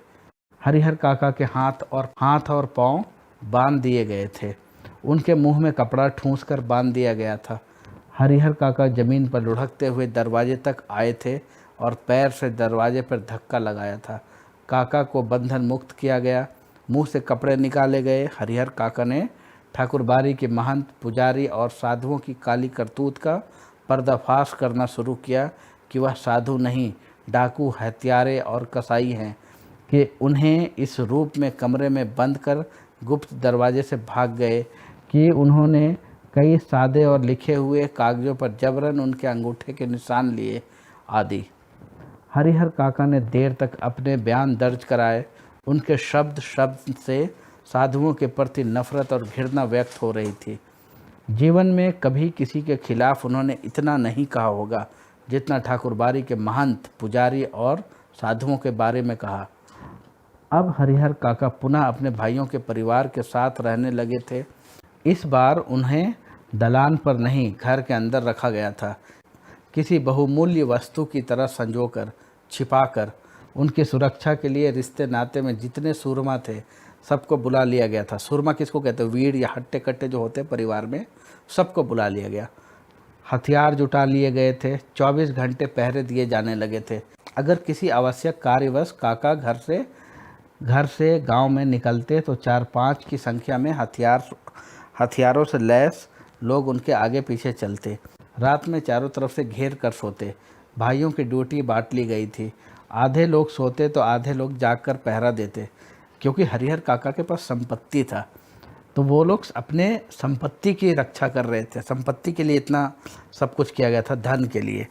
हरिहर काका के हाथ और पांव बांध दिए गए थे। उनके मुंह में कपड़ा ठूंस कर बांध दिया गया था। हरिहर काका जमीन पर लुढ़कते हुए दरवाजे तक आए थे और पैर से दरवाजे पर धक्का लगाया था। काका को बंधन मुक्त किया गया। मुंह से कपड़े निकाले गए। हरिहर काका ने ठाकुरबाड़ी के महंत, पुजारी और साधुओं की काली करतूत का पर्दाफाश करना शुरू किया कि वह साधु नहीं, डाकू, हत्यारे और कसाई हैं, कि उन्हें इस रूप में कमरे में बंद कर गुप्त दरवाजे से भाग गए, कि उन्होंने कई सादे और लिखे हुए कागज़ों पर जबरन उनके अंगूठे के निशान लिए आदि। हरिहर काका ने देर तक अपने बयान दर्ज कराए। उनके शब्द से साधुओं के प्रति नफरत और घृणा व्यक्त हो रही थी। जीवन में कभी किसी के खिलाफ उन्होंने इतना नहीं कहा होगा जितना ठाकुरबाड़ी के महंत, पुजारी और साधुओं के बारे में कहा। अब हरिहर काका पुनः अपने भाइयों के परिवार के साथ रहने लगे थे। इस बार उन्हें दलान पर नहीं, घर के अंदर रखा गया था। किसी बहुमूल्य वस्तु की तरह संजोकर, छिपाकर। उनकी सुरक्षा के लिए रिश्ते नाते में जितने सूरमा थे सबको बुला लिया गया था। सूरमा किसको कहते हैं? वीर या हट्टे कट्टे जो होते परिवार में, सबको बुला लिया गया। हथियार जुटा लिए गए थे। 24 घंटे पहरे दिए जाने लगे थे। अगर किसी आवश्यक कार्यवश काका घर से गांव में निकलते तो 4-5 की संख्या में हथियारों से लैस लोग उनके आगे पीछे चलते। रात में चारों तरफ से घेर कर सोते। भाइयों की ड्यूटी बांट ली गई थी। आधे लोग सोते तो आधे लोग जागकर पहरा देते। क्योंकि हरिहर काका के पास संपत्ति था तो वो लोग अपने संपत्ति की रक्षा कर रहे थे। संपत्ति के लिए इतना सब कुछ किया गया था, धन के लिए।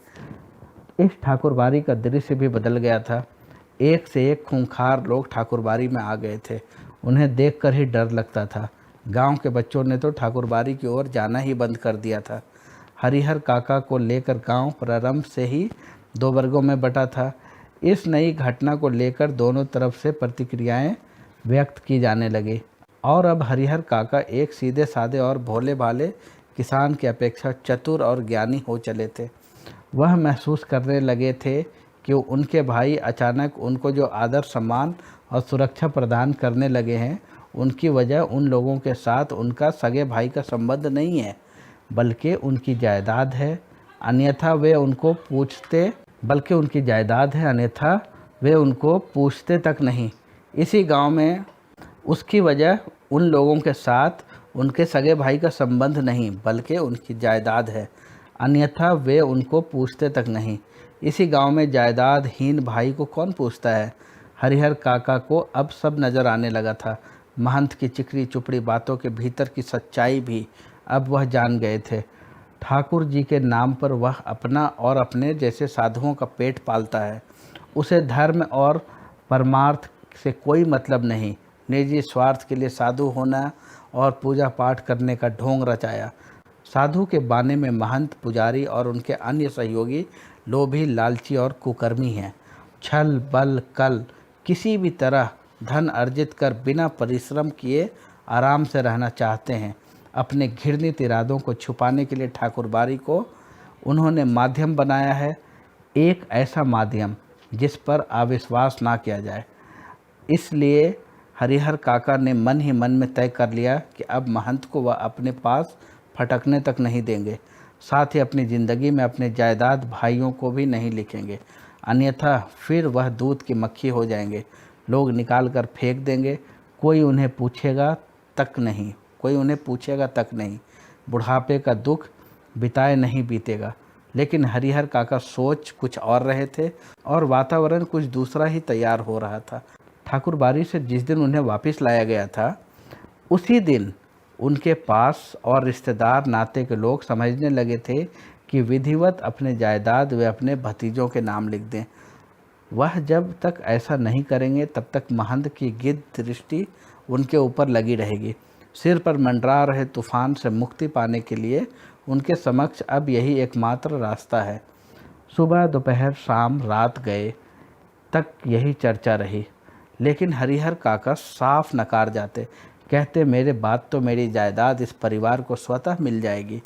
इस ठाकुरबाड़ी का दृश्य भी बदल गया था। एक से एक खूंखार लोग ठाकुरबाड़ी में आ गए थे। उन्हें देखकर ही डर लगता था। गांव के बच्चों ने तो ठाकुरबाड़ी की ओर जाना ही बंद कर दिया था। हरिहर काका को लेकर गांव प्रारंभ से ही 2 वर्गों में बटा था। इस नई घटना को लेकर दोनों तरफ से प्रतिक्रियाएं व्यक्त की जाने लगी और अब हरिहर काका एक सीधे साधे और भोले भाले किसान की अपेक्षा चतुर और ज्ञानी हो चले थे। वह महसूस करने लगे थे कि उनके भाई अचानक उनको जो आदर, सम्मान और सुरक्षा प्रदान करने लगे हैं, उनकी वजह उन लोगों के साथ उनका सगे भाई का संबंध नहीं है, बल्कि उनकी जायदाद है। अन्यथा वे उनको पूछते तक नहीं। इसी गांव में उसकी वजह उन लोगों के साथ उनके सगे भाई का संबंध नहीं, बल्कि उनकी जायदाद है। अन्यथा वे उनको पूछते तक नहीं। इसी गांव में जायदादहीन भाई को कौन पूछता है? हरिहर काका को अब सब नज़र आने लगा था। महंत की चिकनी चुपड़ी बातों के भीतर की सच्चाई भी अब वह जान गए थे। ठाकुर जी के नाम पर वह अपना और अपने जैसे साधुओं का पेट पालता है। उसे धर्म और परमार्थ से कोई मतलब नहीं। निजी स्वार्थ के लिए साधु होना और पूजा पाठ करने का ढोंग रचाया। साधु के बाने में महंत, पुजारी और उनके अन्य सहयोगी लोभी, लालची और कुकर्मी हैं। छल, बल, कल किसी भी तरह धन अर्जित कर बिना परिश्रम किए आराम से रहना चाहते हैं। अपने घृणित इरादों को छुपाने के लिए ठाकुरबाड़ी को उन्होंने माध्यम बनाया है, एक ऐसा माध्यम जिस पर अविश्वास ना किया जाए। इसलिए हरिहर काका ने मन ही मन में तय कर लिया कि अब महंत को वह अपने पास फटकने तक नहीं देंगे। साथ ही अपनी ज़िंदगी में अपने जायदाद भाइयों को भी नहीं लिखेंगे, अन्यथा फिर वह दूध की मक्खी हो जाएंगे। लोग निकाल कर फेंक देंगे। कोई उन्हें पूछेगा तक नहीं। बुढ़ापे का दुख बिताए नहीं बीतेगा। लेकिन हरिहर काका सोच कुछ और रहे थे और वातावरण कुछ दूसरा ही तैयार हो रहा था। ठाकुरबाड़ी से जिस दिन उन्हें वापस लाया गया था, उसी दिन उनके पास और रिश्तेदार नाते के लोग समझने लगे थे कि विधिवत अपने जायदाद वे अपने भतीजों के नाम लिख दें। वह जब तक ऐसा नहीं करेंगे तब तक महंत की गिद्ध दृष्टि उनके ऊपर लगी रहेगी। सिर पर मंडरा रहे तूफान से मुक्ति पाने के लिए उनके समक्ष अब यही एकमात्र रास्ता है। सुबह दोपहर शाम रात गए तक यही चर्चा रही, लेकिन हरिहर काका साफ नकार जाते। कहते, मेरे बाद तो मेरी जायदाद इस परिवार को स्वतः मिल जाएगी,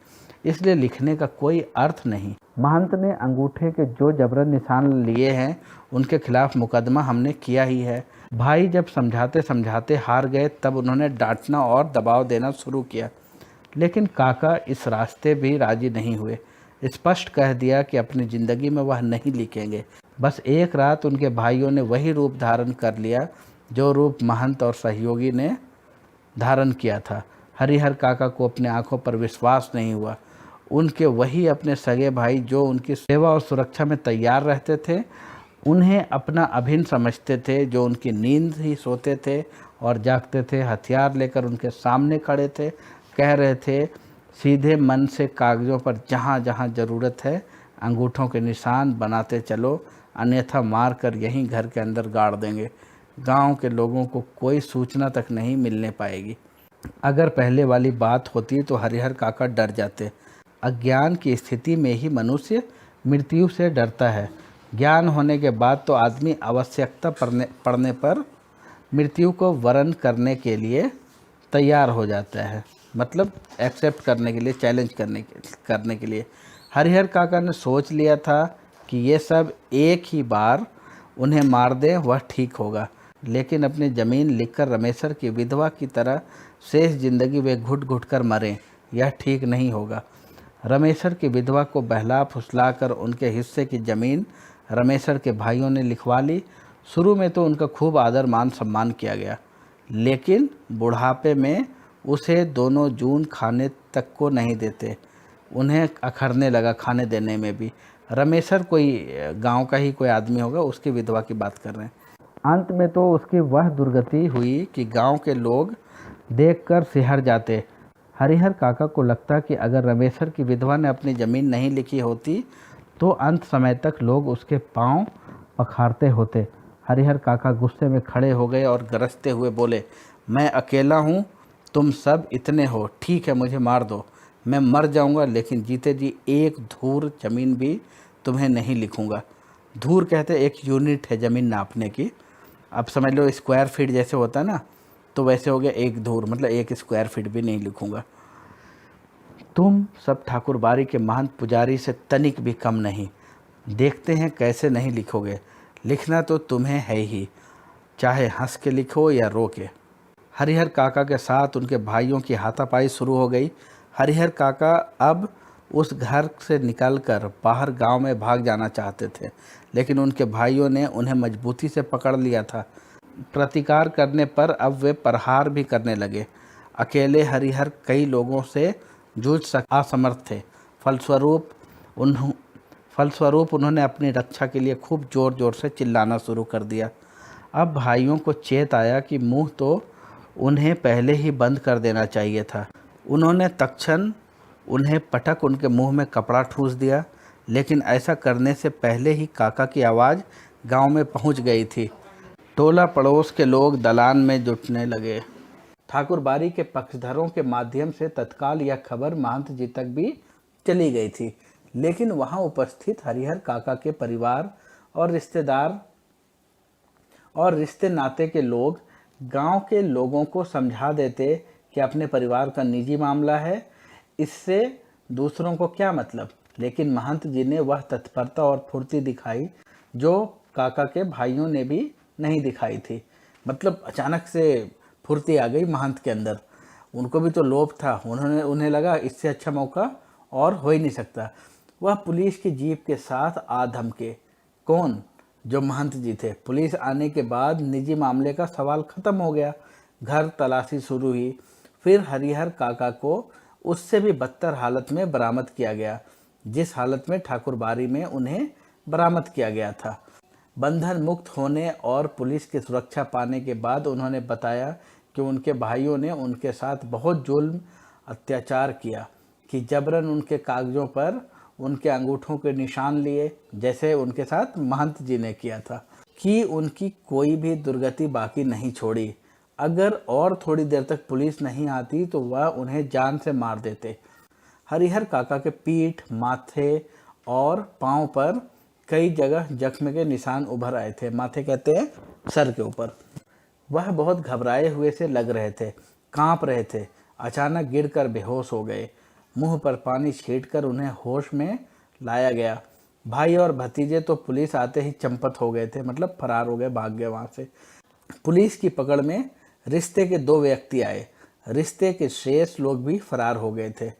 इसलिए लिखने का कोई अर्थ नहीं। महंत ने अंगूठे के जो जबरन निशान लिए हैं उनके खिलाफ मुकदमा हमने किया ही है। भाई जब समझाते समझाते हार गए तब उन्होंने डांटना और दबाव देना शुरू किया, लेकिन काका इस रास्ते भी राजी नहीं हुए। स्पष्ट कह दिया कि अपनी ज़िंदगी में वह नहीं लिखेंगे। बस एक रात उनके भाइयों ने वही रूप धारण कर लिया जो रूप महंत और सहयोगी ने धारण किया था। हरिहर काका को अपने आंखों पर विश्वास नहीं हुआ। उनके वही अपने सगे भाई जो उनकी सेवा और सुरक्षा में तैयार रहते थे, उन्हें अपना अभिन्न समझते थे, जो उनकी नींद ही सोते थे और जागते थे, हथियार लेकर उनके सामने खड़े थे, कह रहे थे, सीधे मन से कागज़ों पर जहाँ जहाँ ज़रूरत है अंगूठों के निशान बनाते चलो, अन्यथा मार कर यहीं घर के अंदर गाड़ देंगे। गांव के लोगों को कोई सूचना तक नहीं मिलने पाएगी। अगर पहले वाली बात होती तो हरिहर काका डर जाते। अज्ञान की स्थिति में ही मनुष्य मृत्यु से डरता है। ज्ञान होने के बाद तो आदमी आवश्यकता पड़ने पर मृत्यु को वरण करने के लिए तैयार हो जाता है, मतलब एक्सेप्ट करने के लिए, चैलेंज करने के लिए। हरिहर काका ने सोच लिया था कि ये सब एक ही बार उन्हें मार दें, वह ठीक होगा, लेकिन अपनी ज़मीन लिखकर रमेशर की विधवा की तरह शेष जिंदगी वे घुट घुट कर मरें, यह ठीक नहीं होगा। रमेशर की विधवा को बहला फुसला कर उनके हिस्से की ज़मीन रमेशर के भाइयों ने लिखवा ली। शुरू में तो उनका खूब आदर मान सम्मान किया गया, लेकिन बुढ़ापे में उसे दोनों जून खाने तक को नहीं देते। उन्हें अखरने लगा खाने देने में भी। रमेशर कोई गांव का ही कोई आदमी होगा, उसकी विधवा की बात कर रहे हैं। अंत में तो उसकी वह दुर्गति हुई कि गांव के लोग देखकर सिहर जाते। हरिहर काका को लगता कि अगर रमेशर की विधवा ने अपनी ज़मीन नहीं लिखी होती तो अंत समय तक लोग उसके पांव पखारते होते। हरिहर काका गुस्से में खड़े हो गए और गरजते हुए बोले, मैं अकेला हूँ, तुम सब इतने हो, ठीक है मुझे मार दो, मैं मर जाऊँगा, लेकिन जीते जी एक धूर ज़मीन भी तुम्हें नहीं लिखूँगा। धूर कहते एक यूनिट है ज़मीन नापने की। अब समझ लो स्क्वायर फीट जैसे होता है ना, तो वैसे हो गया एक धूर, मतलब एक स्क्वायर फीट भी नहीं लिखूँगा। तुम सब ठाकुरबाड़ी के महंत पुजारी से तनिक भी कम नहीं, देखते हैं कैसे नहीं लिखोगे। लिखना तो तुम्हें है ही, चाहे हंस के लिखो या रो के। हरिहर काका के साथ उनके भाइयों की हाथापाई शुरू हो गई। हरिहर काका अब उस घर से निकलकर बाहर गांव में भाग जाना चाहते थे, लेकिन उनके भाइयों ने उन्हें मजबूती से पकड़ लिया था। प्रतिकार करने पर अब वे प्रहार भी करने लगे। अकेले हरिहर कई लोगों से जूझ असमर्थ थे। फलस्वरूप उन्होंने अपनी रक्षा के लिए खूब ज़ोर ज़ोर से चिल्लाना शुरू कर दिया। अब भाइयों को चेत आया कि मुंह तो उन्हें पहले ही बंद कर देना चाहिए था। उन्होंने तत्क्षण उन्हें पटक उनके मुंह में कपड़ा ठूस दिया, लेकिन ऐसा करने से पहले ही काका की आवाज़ गांव में पहुंच गई थी। टोला पड़ोस के लोग दलान में जुटने लगे। ठाकुरबाड़ी के पक्षधरों के माध्यम से तत्काल यह खबर महंत जी तक भी चली गई थी, लेकिन वहां उपस्थित हरिहर काका के परिवार और रिश्तेदार और रिश्ते नाते के लोग गांव के लोगों को समझा देते कि अपने परिवार का निजी मामला है, इससे दूसरों को क्या मतलब। लेकिन महंत जी ने वह तत्परता और फुर्ती दिखाई जो काका के भाइयों ने भी नहीं दिखाई थी। मतलब अचानक से फुर्ती आ गई महंत के अंदर। उनको भी तो लोभ था, उन्हें लगा इससे अच्छा मौका और हो ही नहीं सकता। वह पुलिस की जीप के साथ आ धमके। कौन? जो महंत जी थे। पुलिस आने के बाद निजी मामले का सवाल ख़त्म हो गया। घर तलाशी शुरू हुई। फिर हरिहर काका को उससे भी बदतर हालत में बरामद किया गया, जिस हालत में ठाकुरबाड़ी में उन्हें बरामद किया गया था। बंधन मुक्त होने और पुलिस की सुरक्षा पाने के बाद उन्होंने बताया कि उनके भाइयों ने उनके साथ बहुत जुल्म अत्याचार किया, कि जबरन उनके कागज़ों पर उनके अंगूठों के निशान लिए, जैसे उनके साथ महंत जी ने किया था, कि उनकी कोई भी दुर्गति बाकी नहीं छोड़ी। अगर और थोड़ी देर तक पुलिस नहीं आती तो वह उन्हें जान से मार देते। हरिहर काका के पीठ, माथे और पांव पर कई जगह जख्म के निशान उभर आए थे। माथे कहते हैं सर के ऊपर। वह बहुत घबराए हुए से लग रहे थे, कांप रहे थे। अचानक गिरकर बेहोश हो गए। मुंह पर पानी छींटकर उन्हें होश में लाया गया। भाई और भतीजे तो पुलिस आते ही चंपत हो गए थे, मतलब फरार हो गए, भाग गए वहाँ से। पुलिस की पकड़ में रिश्ते के 2 व्यक्ति आए। रिश्ते के शेष लोग भी फरार हो गए थे।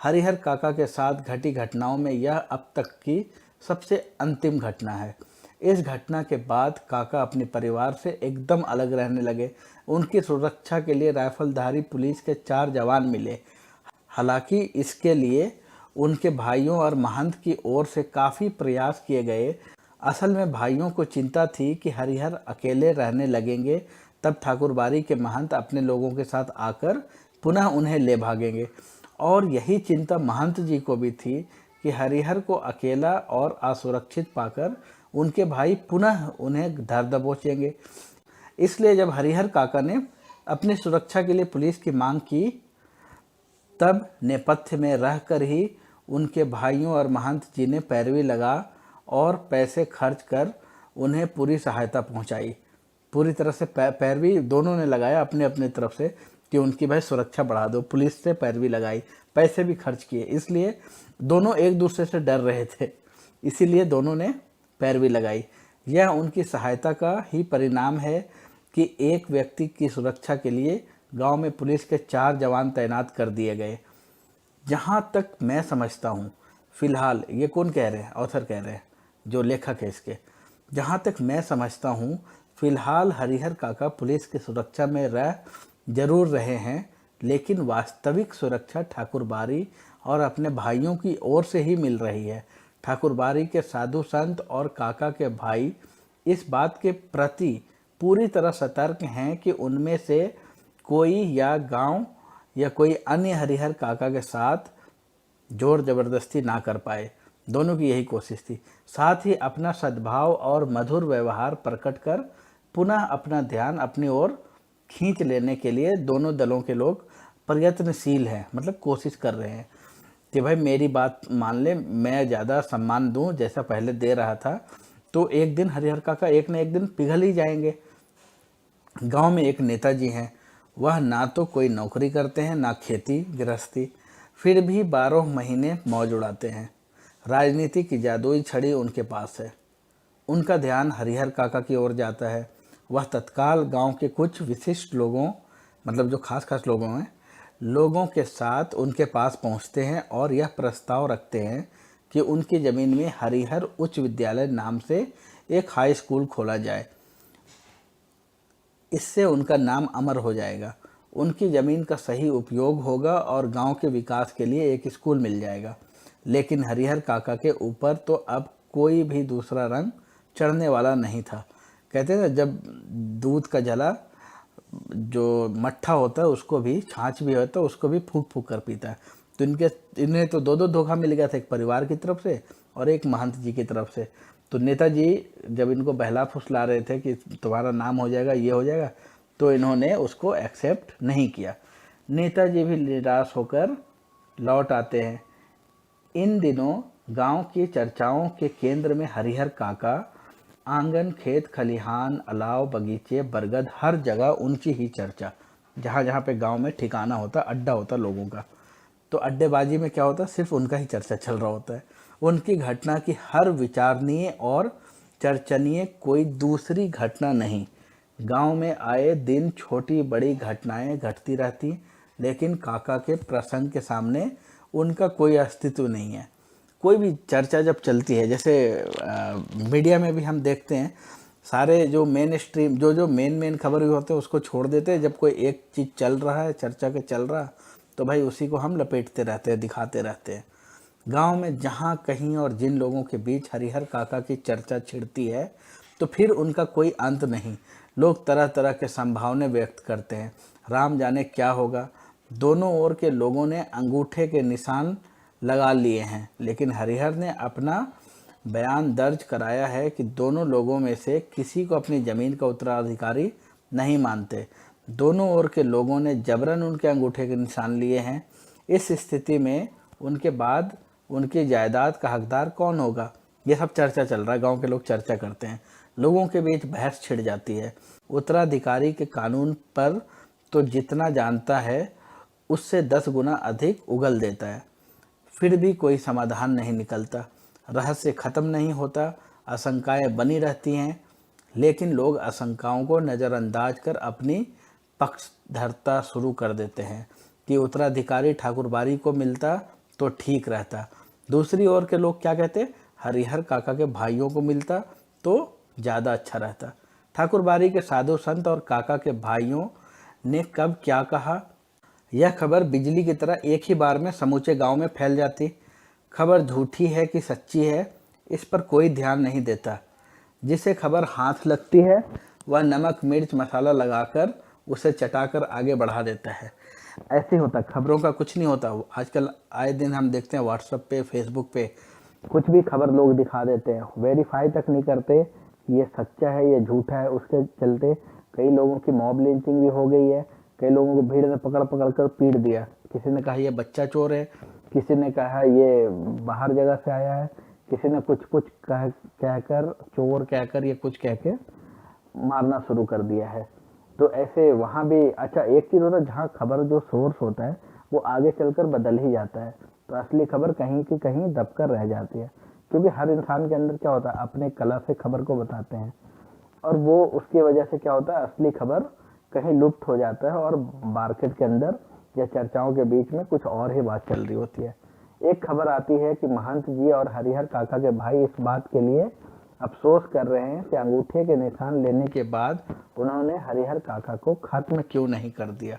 हरिहर काका के साथ घटी घटनाओं में यह अब तक की सबसे अंतिम घटना है। इस घटना के बाद काका अपने परिवार से एकदम अलग रहने लगे। उनकी सुरक्षा के लिए राइफलधारी पुलिस के 4 जवान मिले। हालांकि इसके लिए उनके भाइयों और महंत की ओर से काफ़ी प्रयास किए गए। असल में भाइयों को चिंता थी कि हरिहर अकेले रहने लगेंगे, तब ठाकुरबाड़ी के महंत अपने लोगों के साथ आकर पुनः उन्हें ले भागेंगे। और यही चिंता महंत जी को भी थी कि हरिहर को अकेला और असुरक्षित पाकर उनके भाई पुनः उन्हें धर दबोचेंगे। इसलिए जब हरिहर काका ने अपनी सुरक्षा के लिए पुलिस की मांग की, तब नेपथ्य में रहकर ही उनके भाइयों और महंत जी ने पैरवी लगा और पैसे खर्च कर उन्हें पूरी सहायता पहुंचाई। पूरी तरह से पैरवी दोनों ने लगाया अपने अपने तरफ से कि उनकी भाई सुरक्षा बढ़ा दो। पुलिस से पैरवी लगाई, पैसे भी खर्च किए, इसलिए दोनों एक दूसरे से डर रहे थे, इसीलिए दोनों ने पैरवी लगाई। यह उनकी सहायता का ही परिणाम है कि एक व्यक्ति की सुरक्षा के लिए गांव में पुलिस के 4 जवान तैनात कर दिए गए। जहां तक मैं समझता हूं, फिलहाल ये कौन कह रहे हैं, ऑथर कह रहे हैं, जो लेखक है इसके, जहां तक मैं समझता हूं फिलहाल हरिहर काका पुलिस की सुरक्षा में रह जरूर रहे हैं, लेकिन वास्तविक सुरक्षा ठाकुरबाड़ी और अपने भाइयों की ओर से ही मिल रही है। ठाकुरबाड़ी के साधु संत और काका के भाई इस बात के प्रति पूरी तरह सतर्क हैं कि उनमें से कोई या गांव या कोई अन्य हरिहर काका के साथ जोर जबरदस्ती ना कर पाए। दोनों की यही कोशिश थी। साथ ही अपना सद्भाव और मधुर व्यवहार प्रकट कर पुनः अपना ध्यान अपनी ओर खींच लेने के लिए दोनों दलों के लोग प्रयत्नशील हैं, मतलब कोशिश कर रहे हैं कि भाई मेरी बात मान ले, मैं ज़्यादा सम्मान दूं जैसा पहले दे रहा था, तो एक दिन हरिहर काका एक न एक दिन पिघल ही जाएंगे। गांव में एक नेताजी हैं, वह ना तो कोई नौकरी करते हैं ना खेती गृहस्थी, फिर भी 12 महीने मौज उड़ाते हैं। राजनीति की जादुई छड़ी उनके पास है। उनका ध्यान हरिहर काका की ओर जाता है। वह तत्काल गांव के कुछ विशिष्ट लोगों, मतलब जो खास लोगों हैं, लोगों के साथ उनके पास पहुंचते हैं और यह प्रस्ताव रखते हैं कि उनकी ज़मीन में हरिहर उच्च विद्यालय नाम से एक हाई स्कूल खोला जाए। इससे उनका नाम अमर हो जाएगा, उनकी ज़मीन का सही उपयोग होगा और गांव के विकास के लिए एक स्कूल मिल जाएगा। लेकिन हरिहर काका के ऊपर तो अब कोई भी दूसरा रंग चढ़ने वाला नहीं था। कहते हैं ना, जब दूध का जला जो मट्ठा होता है उसको भी, छाछ भी होता है उसको भी फूंक फूंक कर पीता है। तो इन्हें तो 2 धोखा मिल गया था, एक परिवार की तरफ से और एक महंत जी की तरफ से। तो नेताजी जब इनको बहला फुसला रहे थे कि तुम्हारा नाम हो जाएगा, ये हो जाएगा, तो इन्होंने उसको एक्सेप्ट नहीं किया। नेताजी भी निराश होकर लौट आते हैं। इन दिनों गांव की चर्चाओं के केंद्र में हरिहर काका। आंगन, खेत, खलिहान, अलाव, बगीचे, बरगद, हर जगह उनकी ही चर्चा। जहाँ जहाँ पे गांव में ठिकाना होता, अड्डा होता लोगों का, तो अड्डेबाजी में क्या होता, सिर्फ उनका ही चर्चा चल रहा होता है। उनकी घटना की हर विचारणीय और चर्चनीय कोई दूसरी घटना नहीं। गांव में आए दिन छोटी बड़ी घटनाएं घटती रहती, लेकिन काका के प्रसंग के सामने उनका कोई अस्तित्व नहीं है। कोई भी चर्चा जब चलती है, जैसे मीडिया में भी हम देखते हैं, सारे जो मेन स्ट्रीम जो मेन खबर भी होते हैं उसको छोड़ देते हैं। जब कोई एक चीज़ चल रहा है, चर्चा के चल रहा, तो भाई उसी को हम लपेटते रहते हैं, दिखाते रहते हैं। गांव में जहाँ कहीं और जिन लोगों के बीच हरिहर काका की चर्चा छिड़ती है, तो फिर उनका कोई अंत नहीं। लोग तरह तरह के संभावनाएं व्यक्त करते हैं। राम जाने क्या होगा। दोनों ओर के लोगों ने अंगूठे के निशान लगा लिए हैं। लेकिन हरिहर ने अपना बयान दर्ज कराया है कि दोनों लोगों में से किसी को अपनी ज़मीन का उत्तराधिकारी नहीं मानते। दोनों ओर के लोगों ने जबरन उनके अंगूठे के निशान लिए हैं। इस स्थिति में उनके बाद उनकी जायदाद का हकदार कौन होगा, ये सब चर्चा चल रहा है। गांव के लोग चर्चा करते हैं, लोगों के बीच बहस छिड़ जाती है। उत्तराधिकारी के कानून पर तो जितना जानता है उससे 10 गुना अधिक उगल देता है, फिर भी कोई समाधान नहीं निकलता। रहस्य खत्म नहीं होता, आशंकाएं बनी रहती हैं, लेकिन लोग आशंकाओं को नज़रअंदाज कर अपनी पक्षधरता शुरू कर देते हैं कि उत्तराधिकारी ठाकुरबाड़ी को मिलता तो ठीक रहता। दूसरी ओर के लोग क्या कहते, हरिहर काका के भाइयों को मिलता तो ज़्यादा अच्छा रहता। ठाकुरबाड़ी के साधु संत और काका के भाइयों ने कब क्या कहा, यह खबर बिजली की तरह एक ही बार में समूचे गांव में फैल जाती। खबर झूठी है कि सच्ची है, इस पर कोई ध्यान नहीं देता। जिसे खबर हाथ लगती है वह नमक मिर्च मसाला लगाकर उसे चटाकर आगे बढ़ा देता है। ऐसे होता, खबरों का कुछ नहीं होता। आजकल आए दिन हम देखते हैं व्हाट्सएप पे, फेसबुक पे कुछ भी खबर लोग दिखा देते हैं, वेरीफाई तक नहीं करते ये सच्चा है ये झूठा है। उसके चलते कई लोगों की मॉब लिंचिंग भी हो गई है। कई लोगों को भीड़ ने पकड़ पकड़ कर पीट दिया। किसी ने कहा ये बच्चा चोर है, किसी ने कहा ये बाहर जगह से आया है, किसी ने कुछ कुछ कहकर चोर कहकर ये कुछ कह के मारना शुरू कर दिया है। तो ऐसे वहाँ भी अच्छा एक चीज़ होता है, जहाँ खबर जो सोर्स होता है वो आगे चलकर बदल ही जाता है, तो असली खबर कहीं की कहीं दबकर रह जाती है। क्योंकि हर इंसान के अंदर क्या होता है, अपने कला से खबर को बताते हैं, और वो उसकी वजह से क्या होता है, असली खबर कहीं लुप्त हो जाता है और मार्केट के अंदर या चर्चाओं के बीच में कुछ और ही बात चल रही होती है। एक खबर आती है कि महंत जी और हरिहर काका के भाई इस बात के लिए अफसोस कर रहे हैं कि अंगूठे के निशान लेने के बाद उन्होंने हरिहर काका को खत्म क्यों नहीं कर दिया।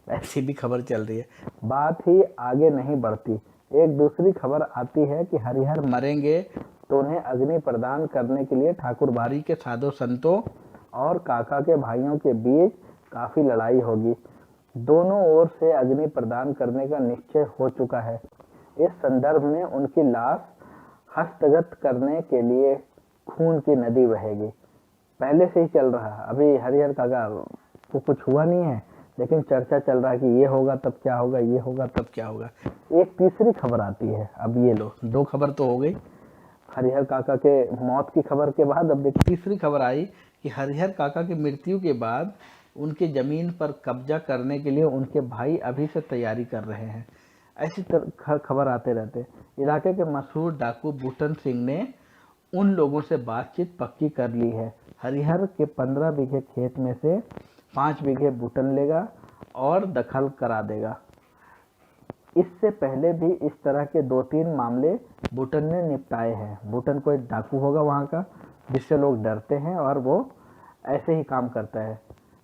ऐसी भी खबर चल रही है, बात ही आगे नहीं बढ़ती। एक दूसरी खबर आती है कि हरिहर मरेंगे तो उन्हें अग्नि प्रदान करने के लिए ठाकुरबाड़ी के साधु संतों और काका के भाइयों के बीच काफी लड़ाई होगी। दोनों ओर से अग्नि प्रदान करने का निश्चय हो चुका है। इस संदर्भ में उनकी लाश हस्तगत करने के लिए खून की नदी बहेगी। पहले से ही चल रहा, अभी हरिहर काका को कुछ हुआ नहीं है, लेकिन चर्चा चल रहा है कि ये होगा तब क्या होगा, ये होगा तब क्या होगा। एक तीसरी खबर आती है, अब ये लो, दो खबर तो हो गई हरिहर काका के मौत की खबर के बाद। अब एक तीसरी खबर आई कि हरिहर काका की मृत्यु के बाद उनकी ज़मीन पर कब्जा करने के लिए उनके भाई अभी से तैयारी कर रहे हैं। ऐसी खबर आते रहते। इलाके के मशहूर डाकू बूटन सिंह ने उन लोगों से बातचीत पक्की कर ली है। हरिहर के 15 बीघे खेत में से 5 बीघे बूटन लेगा और दखल करा देगा। इससे पहले भी इस तरह के 2-3 मामले बूटन ने निपटाए हैं। बूटन कोई डाकू होगा वहाँ का, जिससे लोग डरते हैं और वो ऐसे ही काम करता है।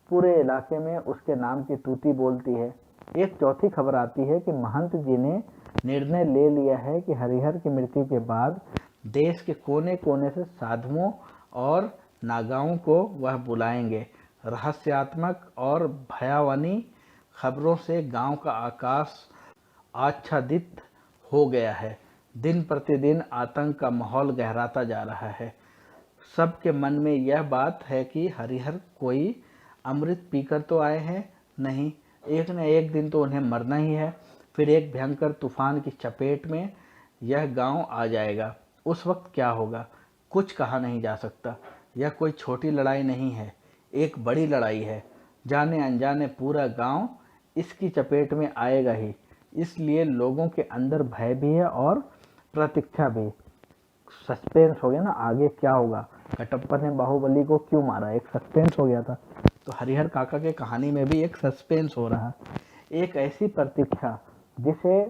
पूरे इलाके में उसके नाम की तूती बोलती है। एक चौथी खबर आती है कि महंत जी ने निर्णय ले लिया है कि हरिहर की मृत्यु के बाद देश के कोने कोने से साधुओं और नागाओं को वह बुलाएंगे। रहस्यात्मक और भयावनी खबरों से गांव का आकाश आच्छादित हो गया है। दिन प्रतिदिन आतंक का माहौल गहराता जा रहा है। सबके मन में यह बात है कि हरिहर कोई अमृत पीकर तो आए हैं नहीं, एक न एक दिन तो उन्हें मरना ही है। फिर एक भयंकर तूफान की चपेट में यह गांव आ जाएगा। उस वक्त क्या होगा, कुछ कहा नहीं जा सकता। यह कोई छोटी लड़ाई नहीं है, एक बड़ी लड़ाई है। जाने अनजाने पूरा गांव इसकी चपेट में आएगा ही। इसलिए लोगों के अंदर भय भी है और प्रतीक्षा भी। सस्पेंस हो गया ना, आगे क्या होगा, कटप्पा ने बाहुबली को क्यों मारा, एक सस्पेंस हो गया था। तो हरिहर काका के कहानी में भी एक सस्पेंस हो रहा, एक ऐसी प्रतीक्षा जिसे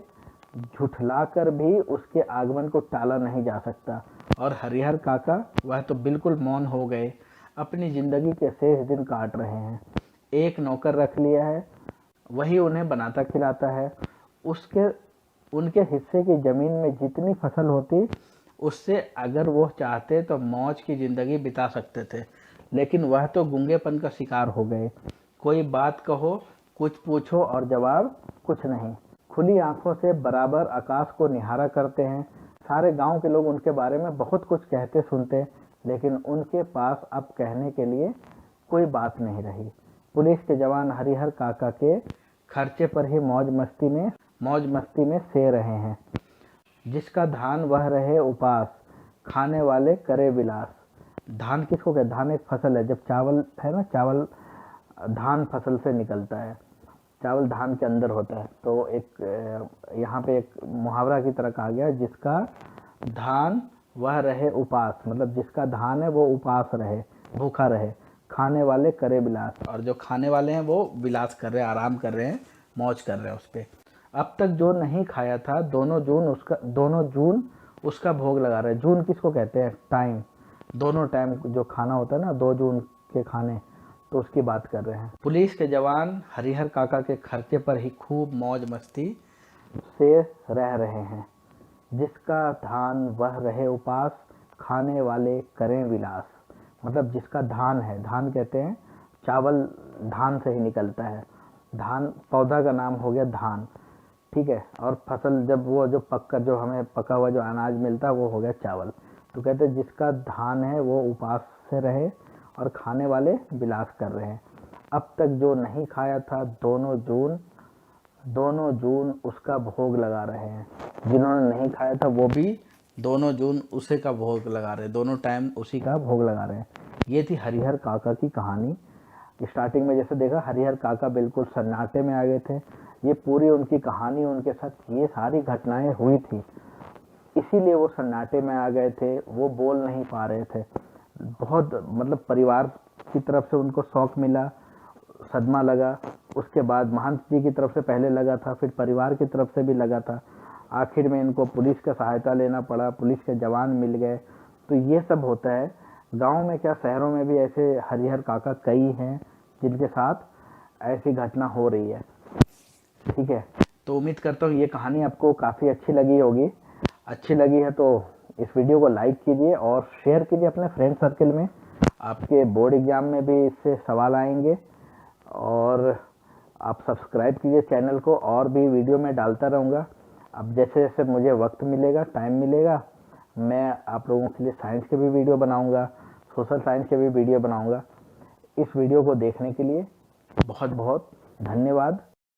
झुठलाकर भी उसके आगमन को टाला नहीं जा सकता। और हरिहर काका वह तो बिल्कुल मौन हो गए, अपनी जिंदगी के शेष दिन काट रहे हैं। एक नौकर रख लिया है, वही उन्हें बनाता खिलाता है। उनके हिस्से की ज़मीन में जितनी फसल होती उससे अगर वो चाहते तो मौज की ज़िंदगी बिता सकते थे, लेकिन वह तो गूंगेपन का शिकार हो गए। कोई बात कहो, कुछ पूछो और जवाब कुछ नहीं। खुली आंखों से बराबर आकाश को निहारा करते हैं। सारे गांव के लोग उनके बारे में बहुत कुछ कहते सुनते, लेकिन उनके पास अब कहने के लिए कोई बात नहीं रही। पुलिस के जवान हरिहर काका के खर्चे पर ही मौज मस्ती में से रहे हैं। जिसका धान वह रहे उपास, खाने वाले करे विलास। धान किसको कहते? धान एक फसल है। जब चावल है ना, चावल धान फसल से निकलता है, चावल धान के अंदर होता है। तो एक यहाँ पे एक मुहावरा की तरह कहा गया, जिसका धान वह रहे उपास, मतलब जिसका धान है वो उपास रहे, भूखा रहे, खाने वाले करे विलास। और जो खाने वाले हैं वो विलास कर रहे हैं, आराम कर रहे हैं, मौज कर रहे हैं उस पर। अब तक जो नहीं खाया था, दोनों जून उसका भोग लगा रहे हैं। जून किसको कहते हैं? टाइम। दोनों टाइम जो खाना होता है ना, 2 जून के खाने, तो उसकी बात कर रहे हैं। पुलिस के जवान हरिहर काका के खर्चे पर ही खूब मौज मस्ती से रह रहे हैं। जिसका धान वह रहे उपास, खाने वाले करें विलास। मतलब जिसका धान है, धान कहते हैं चावल, धान से ही निकलता है। धान पौधा का नाम हो गया धान, ठीक है। और फसल जब वो जो हमें पका हुआ जो अनाज मिलता है वो हो गया चावल। तो कहते हैं जिसका धान है वो उपास से रहे और खाने वाले विलास कर रहे हैं। अब तक जो नहीं खाया था, दोनों जून उसका भोग लगा रहे हैं। जिन्होंने नहीं खाया था वो भी 2 जून उसी का भोग लगा रहे हैं, दोनों टाइम उसी का भोग लगा रहे हैं। ये थी हरिहर काका की कहानी। स्टार्टिंग में जैसे देखा, हरिहर काका बिल्कुल सन्नाटे में आ गए थे। ये पूरी उनकी कहानी, उनके साथ ये सारी घटनाएं हुई थी, इसीलिए वो सन्नाटे में आ गए थे, वो बोल नहीं पा रहे थे। बहुत मतलब परिवार की तरफ से उनको शौक मिला, सदमा लगा। उसके बाद महंत जी की तरफ से पहले लगा था, फिर परिवार की तरफ से भी लगा था। आखिर में इनको पुलिस का सहायता लेना पड़ा, पुलिस के जवान मिल गए। तो ये सब होता है गांव में, क्या शहरों में भी ऐसे हरिहर काका कई हैं जिनके साथ ऐसी घटना हो रही है, ठीक है। तो उम्मीद करता हूँ ये कहानी आपको काफ़ी अच्छी लगी होगी। अच्छी लगी है तो इस वीडियो को लाइक कीजिए और शेयर कीजिए अपने फ्रेंड सर्कल में। आपके बोर्ड एग्जाम में भी इससे सवाल आएंगे। और आप सब्सक्राइब कीजिए चैनल को, और भी वीडियो मैं डालता रहूँगा। अब जैसे जैसे मुझे वक्त मिलेगा, टाइम मिलेगा, मैं आप लोगों के लिए साइंस के भी वीडियो बनाऊँगा, सोशल साइंस के भी वीडियो बनाऊँगा। इस वीडियो को देखने के लिए बहुत बहुत धन्यवाद।